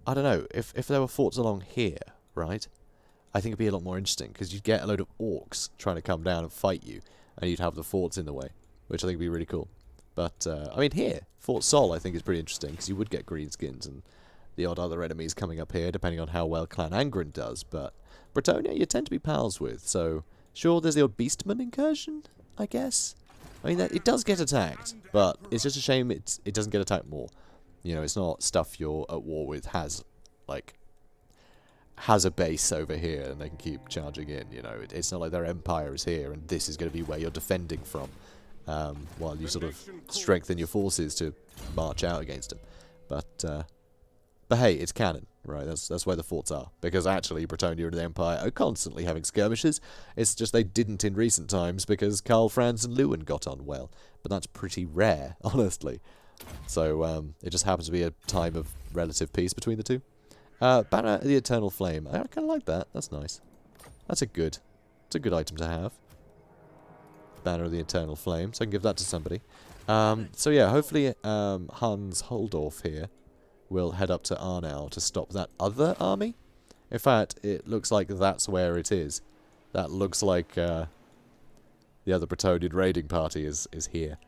S1: I don't know, if there were forts along here, right? I think it'd be a lot more interesting, because you'd get a load of orcs trying to come down and fight you, and you'd have the forts in the way, which I think would be really cool. But, I mean, here, Fort Sol, I think, is pretty interesting, because you would get greenskins and the odd other enemies coming up here, depending on how well Clan Angren does, but Bretonnia you tend to be pals with, so sure, there's the odd Beastman incursion, I guess. I mean, it does get attacked, but it's just a shame it doesn't get attacked more. You know, it's not stuff you're at war with has a base over here and they can keep charging in, you know. It's not like their empire is here and this is going to be where you're defending from. while you sort of strengthen your forces to march out against them. But hey, it's canon, right? That's where the forts are. Because actually, Bretonnia and the Empire are constantly having skirmishes. It's just they didn't in recent times because Karl Franz and Lewin got on well. But that's pretty rare, honestly. So it just happens to be a time of relative peace between the two. Banner of the Eternal Flame. I kind of like that. That's nice. It's a good item to have. Banner of the Eternal Flame. So I can give that to somebody. So yeah, hopefully Hans Holdorf here will head up to Arnau to stop that other army. In fact, it looks like that's where it is. That looks like the other Bretonian raiding party is here.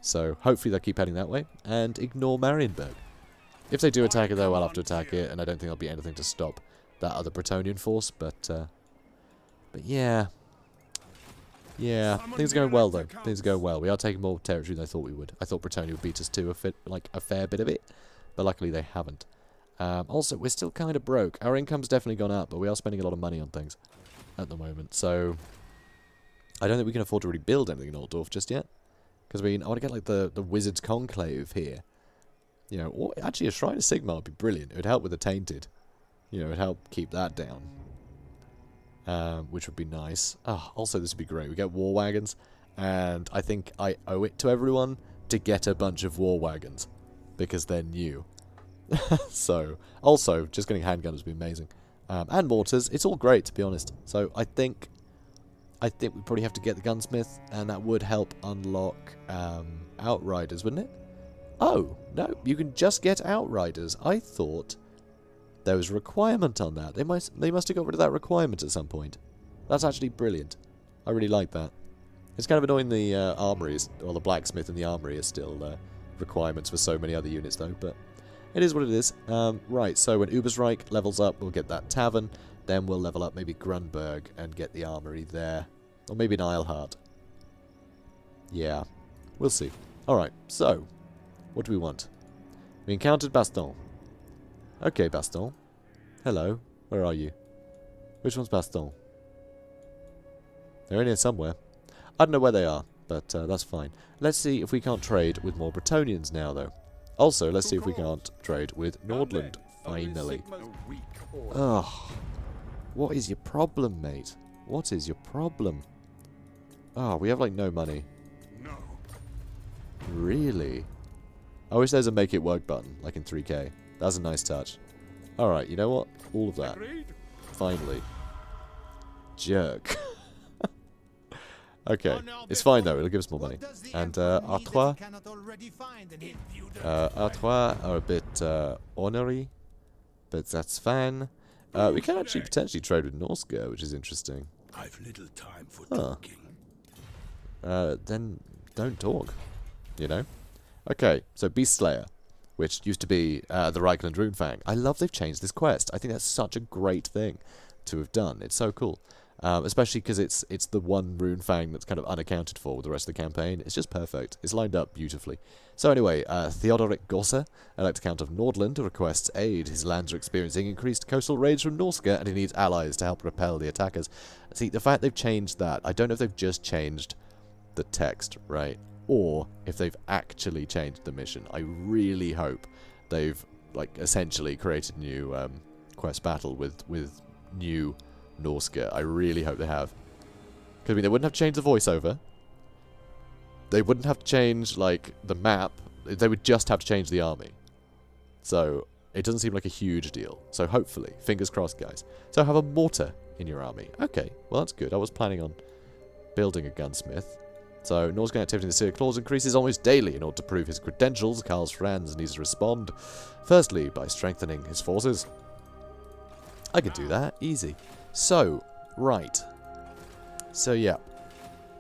S1: So hopefully they'll keep heading that way and ignore Marienburg. If they do attack it though, I'll have to attack it, and I don't think there'll be anything to stop that other Bretonian force, but yeah. Yeah, things are going well though. Things are going well. We are taking more territory than I thought we would. I thought Bretonnia would beat us to a fair bit of it, but luckily they haven't. Also, we're still kind of broke. Our income's definitely gone up, but we are spending a lot of money on things at the moment. So I don't think we can afford to really build anything in Altdorf just yet. Because I want to get like the Wizard's Conclave here. You know, or actually a Shrine of Sigmar would be brilliant. It would help with the Tainted. You know, it would help keep that down. Which would be nice. Also, this would be great. We get war wagons, and I think I owe it to everyone to get a bunch of war wagons because they're new. So, also, just getting handguns would be amazing, and mortars. It's all great, to be honest. So, I think we probably have to get the gunsmith, and that would help unlock outriders, wouldn't it? Oh no, you can just get outriders. I thought there was a requirement on that. They must have got rid of that requirement at some point. That's actually brilliant. I really like that. It's kind of annoying the armories, or the blacksmith and the armory are still requirements for so many other units though, but it is what it is. Right, so when Ubersreich levels up, we'll get that tavern, then we'll level up maybe Grunberg and get the armory there. Or maybe an Eilhart. Yeah, we'll see. Alright, so, what do we want? We encountered Baston. Okay, Baston. Hello. Where are you? Which one's Baston? They're in here somewhere. I don't know where they are, but that's fine. Let's see if we can't trade with more Bretonians now, though. Also, let's see if we can't trade with Nordland, finally. Ugh. What is your problem, mate? What is your problem? Oh, we have, like, no money. No. Really? I wish there's a make it work button, like in 3K. That's a nice touch. Alright, you know what? All of that. Finally. Jerk. Okay. It's fine though, it'll give us more money. And Artois. Artois are a bit ornery, but that's fine. We can actually potentially trade with Norska, which is interesting.
S2: I've little time for talking.
S1: Then don't talk. You know? Okay, so Beast Slayer, which used to be the Reichland Runefang. I love they've changed this quest. I think that's such a great thing to have done. It's so cool. Especially because it's the one Runefang that's kind of unaccounted for with the rest of the campaign. It's just perfect. It's lined up beautifully. So anyway, Theodoric Gosser, Elector Count of Nordland, requests aid. His lands are experiencing increased coastal raids from Norska, and he needs allies to help repel the attackers. See, the fact they've changed that, I don't know if they've just changed the text, right? Or if they've actually changed the mission. I really hope they've, like, essentially created a new quest battle with new Norska. I really hope they have. Because, I mean, they wouldn't have to change the voiceover. They wouldn't have to change, like, the map. They would just have to change the army. So, it doesn't seem like a huge deal. So, hopefully, fingers crossed, guys. So, have a mortar in your army. Okay, well, that's good. I was planning on building a gunsmith. So, Norscan activity in the Seer Clause increases almost daily. In order to prove his credentials, Karl Franz needs to respond. Firstly, by strengthening his forces. I could do that. Easy. So, right. So, yeah.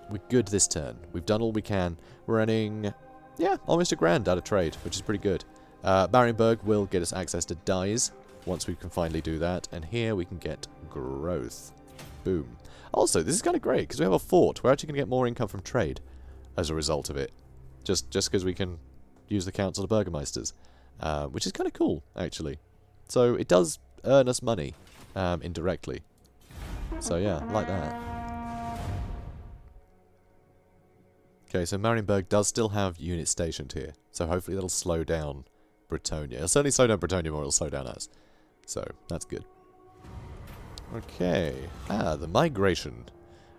S1: We're good this turn. We've done all we can. We're earning, yeah, almost $1,000 out of trade, which is pretty good. Marienburg will get us access to dyes once we can finally do that. And here we can get growth. Boom. Also, this is kind of great, because we have a fort. We're actually going to get more income from trade as a result of it. Just because we can use the Council of Burgermeisters. Which is kind of cool, actually. So, it does earn us money indirectly. So, yeah, like that. Okay, so Marienburg does still have units stationed here, so hopefully that'll slow down Bretonnia. It'll certainly slow down Bretonnia more, it'll slow down us. So, that's good. Okay. The migration.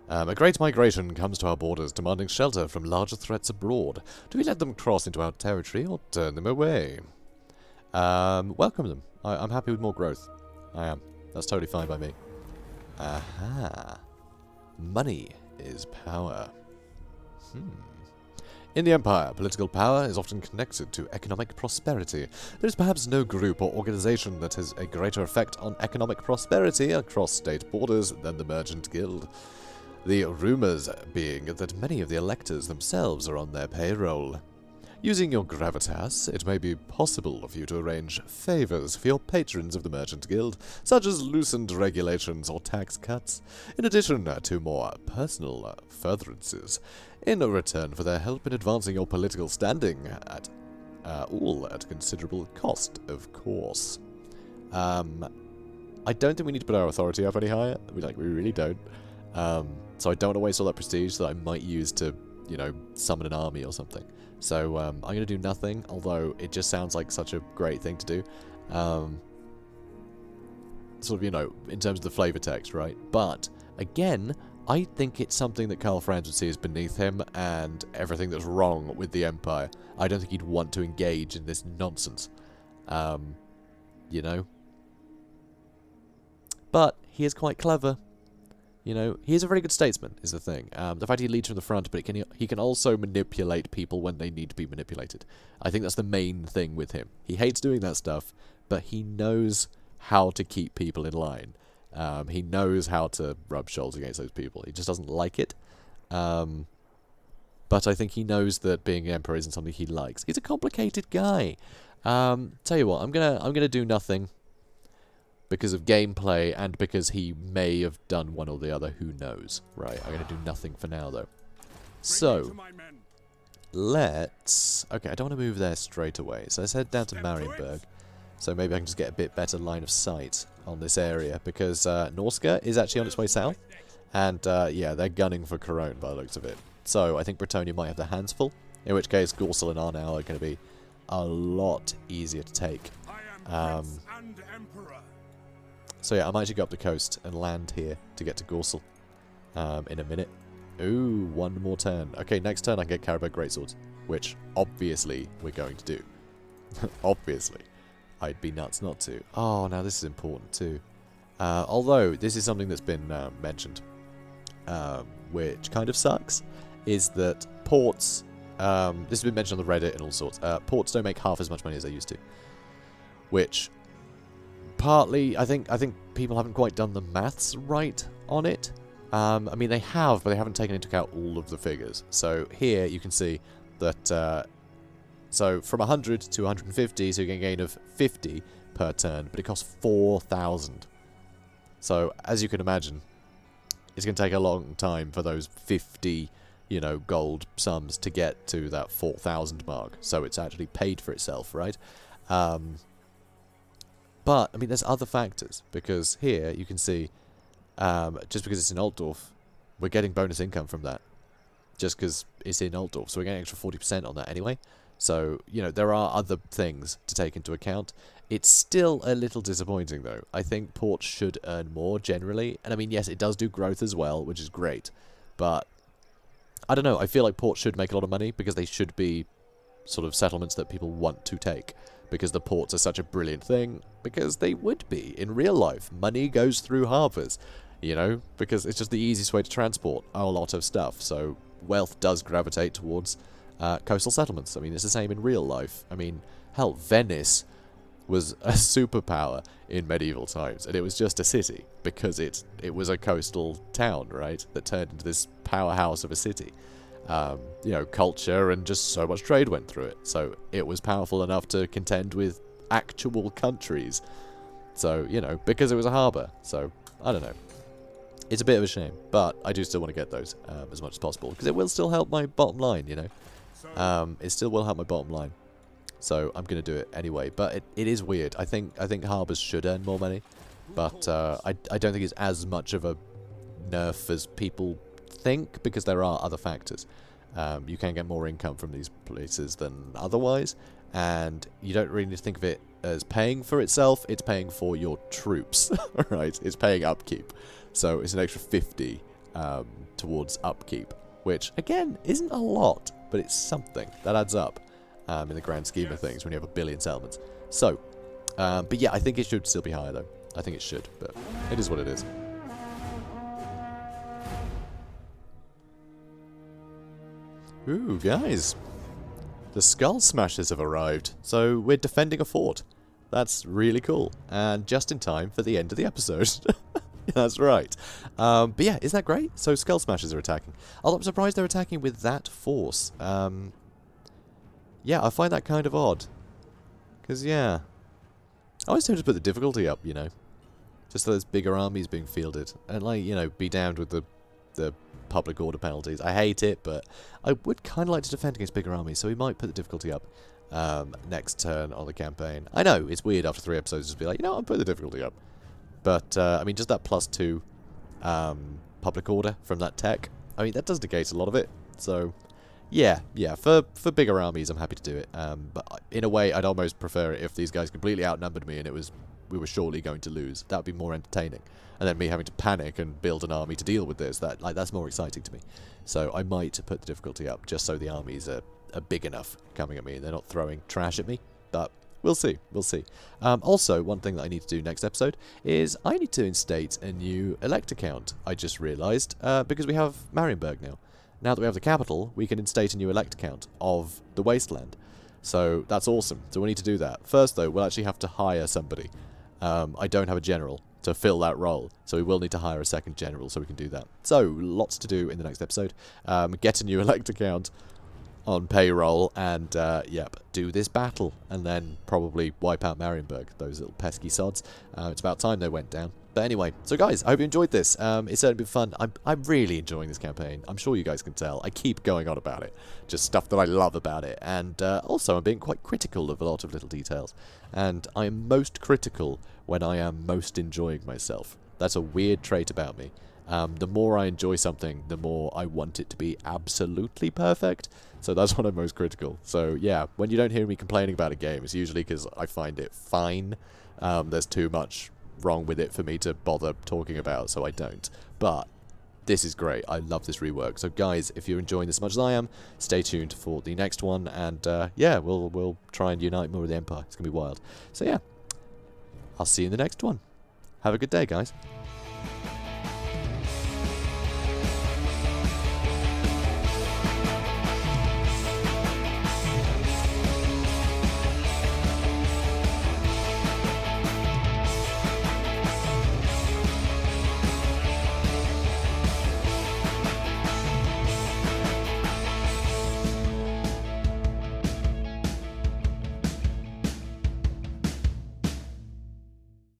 S1: A great migration comes to our borders, demanding shelter from larger threats abroad. Do we let them cross into our territory, or turn them away? Welcome them. I'm happy with more growth. I am. That's totally fine by me. Aha. Money is power. In the Empire, political power is often connected to economic prosperity. There is perhaps no group or organization that has a greater effect on economic prosperity across state borders than the Merchant Guild. The rumors being that many of the electors themselves are on their payroll. Using your gravitas, it may be possible for you to arrange favors for your patrons of the Merchant Guild, such as loosened regulations or tax cuts, in addition to more personal furtherances, in return for their help in advancing your political standing, all at considerable cost, of course. I don't think we need to put our authority up any higher. We really don't. So I don't want to waste all that prestige that I might use to, you know, summon an army or something. So I'm going to do nothing, although it just sounds like such a great thing to do. Sort of, you know, in terms of the flavor text, right? But, again, I think it's something that Karl Franz would see as beneath him and everything that's wrong with the Empire. I don't think he'd want to engage in this nonsense. You know? But he is quite clever. You know, he is a very good statesman, is the thing. The fact he leads from the front, but he can also manipulate people when they need to be manipulated. I think that's the main thing with him. He hates doing that stuff, but he knows how to keep people in line. He knows how to rub shoulders against those people. He just doesn't like it. But I think he knows that being emperor isn't something he likes. He's a complicated guy. Tell you what, I'm gonna do nothing. Because of gameplay, and because he may have done one or the other, who knows. Right, I'm going to do nothing for now, though. So, let's... Okay, I don't want to move there straight away, so let's head down to Marienburg. So maybe I can just get a bit better line of sight on this area, because Norska is actually on its way south. And, yeah, they're gunning for Cologne by the looks of it. So, I think Bretonnia might have their hands full, in which case Gorsel and Arnau are going to be a lot easier to take. So yeah, I might actually go up the coast and land here to get to Gorsel in a minute. Ooh, one more turn. Okay, next turn I can get Caribou Greatswords, which obviously we're going to do. Obviously. I'd be nuts not to. Oh, now this is important too. Although, this is something that's been mentioned, which kind of sucks, is that ports, this has been mentioned on the Reddit and all sorts, ports don't make half as much money as they used to. Which... partly, I think people haven't quite done the maths right on it. I mean, they have, but they haven't taken into account all of the figures. So here you can see that, so from 100 to 150, so you get a gain of 50 per turn, but it costs 4,000. So, as you can imagine, it's going to take a long time for those 50, you know, gold sums to get to that 4,000 mark. So it's actually paid for itself, right? But, I mean, there's other factors, because here you can see, just because it's in Altdorf, we're getting bonus income from that. Just because it's in Altdorf, so we're getting extra 40% on that anyway. So, you know, there are other things to take into account. It's still a little disappointing, though. I think ports should earn more, generally. And, I mean, yes, it does do growth as well, which is great. But, I don't know, I feel like ports should make a lot of money, because they should be sort of settlements that people want to take. Because the ports are such a brilliant thing, because they would be in real life. Money goes through harbours, you know, because it's just the easiest way to transport a lot of stuff. So wealth does gravitate towards coastal settlements. I mean, it's the same in real life. I mean, hell, Venice was a superpower in medieval times, and it was just a city, because it was a coastal town, right, that turned into this powerhouse of a city. You know, culture and just so much trade went through it. So it was powerful enough to contend with actual countries. So, you know, because it was a harbour. So, I don't know. It's a bit of a shame, but I do still want to get those as much as possible, because it will still help my bottom line, you know. It still will help my bottom line. So I'm going to do it anyway. But it is weird. I think harbours should earn more money, but I don't think it's as much of a nerf as people think, because there are other factors. You can get more income from these places than otherwise, and you don't really need to think of it as paying for itself. It's paying for your troops, right? It's paying upkeep. So it's an extra 50 towards upkeep, which, again, isn't a lot, but it's something. That adds up in the grand scheme of things when you have a billion settlements. So, but yeah, I think it should still be higher, though. I think it should, but it is what it is. Ooh, guys. The Skull Smashers have arrived, so we're defending a fort. That's really cool, and just in time for the end of the episode. That's right. But yeah, isn't that great? So Skull Smashers are attacking. Although I'm surprised they're attacking with that force. Yeah, I find that kind of odd. Because, yeah. I always tend to put the difficulty up, you know. Just so there's bigger armies being fielded. And, like, you know, be damned with the public order penalties. I hate it, but I would kind of like to defend against bigger armies, so we might put the difficulty up next turn on the campaign. I know, it's weird after 3 episodes to be like, you know, I'll put the difficulty up. But, I mean, just that +2 public order from that tech, I mean, that does negate a lot of it. So, yeah, for bigger armies, I'm happy to do it. But in a way, I'd almost prefer it if these guys completely outnumbered me and we were surely going to lose. That would be more entertaining. And then me having to panic and build an army to deal with this, that's more exciting to me. So I might put the difficulty up just so the armies are big enough coming at me and they're not throwing trash at me. But we'll see, we'll see. Also, one thing that I need to do next episode is I need to instate a new elector count, I just realised, because we have Marienburg now. Now that we have the capital, we can instate a new elector count of the wasteland. So that's awesome. So we need to do that. First, though, we'll actually have to hire somebody. I don't have a general to fill that role, so we will need to hire a second general so we can do that. So, lots to do in the next episode. Get a new elector count on payroll and, yep, do this battle, and then probably wipe out Marienburg, those little pesky sods. It's about time they went down. But anyway, so guys, I hope you enjoyed this. It's certainly been fun. I'm really enjoying this campaign. I'm sure you guys can tell. I keep going on about it. Just stuff that I love about it. And also, I'm being quite critical of a lot of little details. And I am most critical when I am most enjoying myself. That's a weird trait about me. The more I enjoy something, the more I want it to be absolutely perfect. So that's when I'm most critical. So yeah, when you don't hear me complaining about a game, it's usually because I find it fine. There's too much wrong with it for me to bother talking about, so I don't. But this is great. I love this rework. So guys, if you're enjoying this as much as I am, stay tuned for the next one, and yeah, we'll try and unite more with the Empire. It's gonna be wild. So yeah, I'll see you in the next one. Have a good day, guys.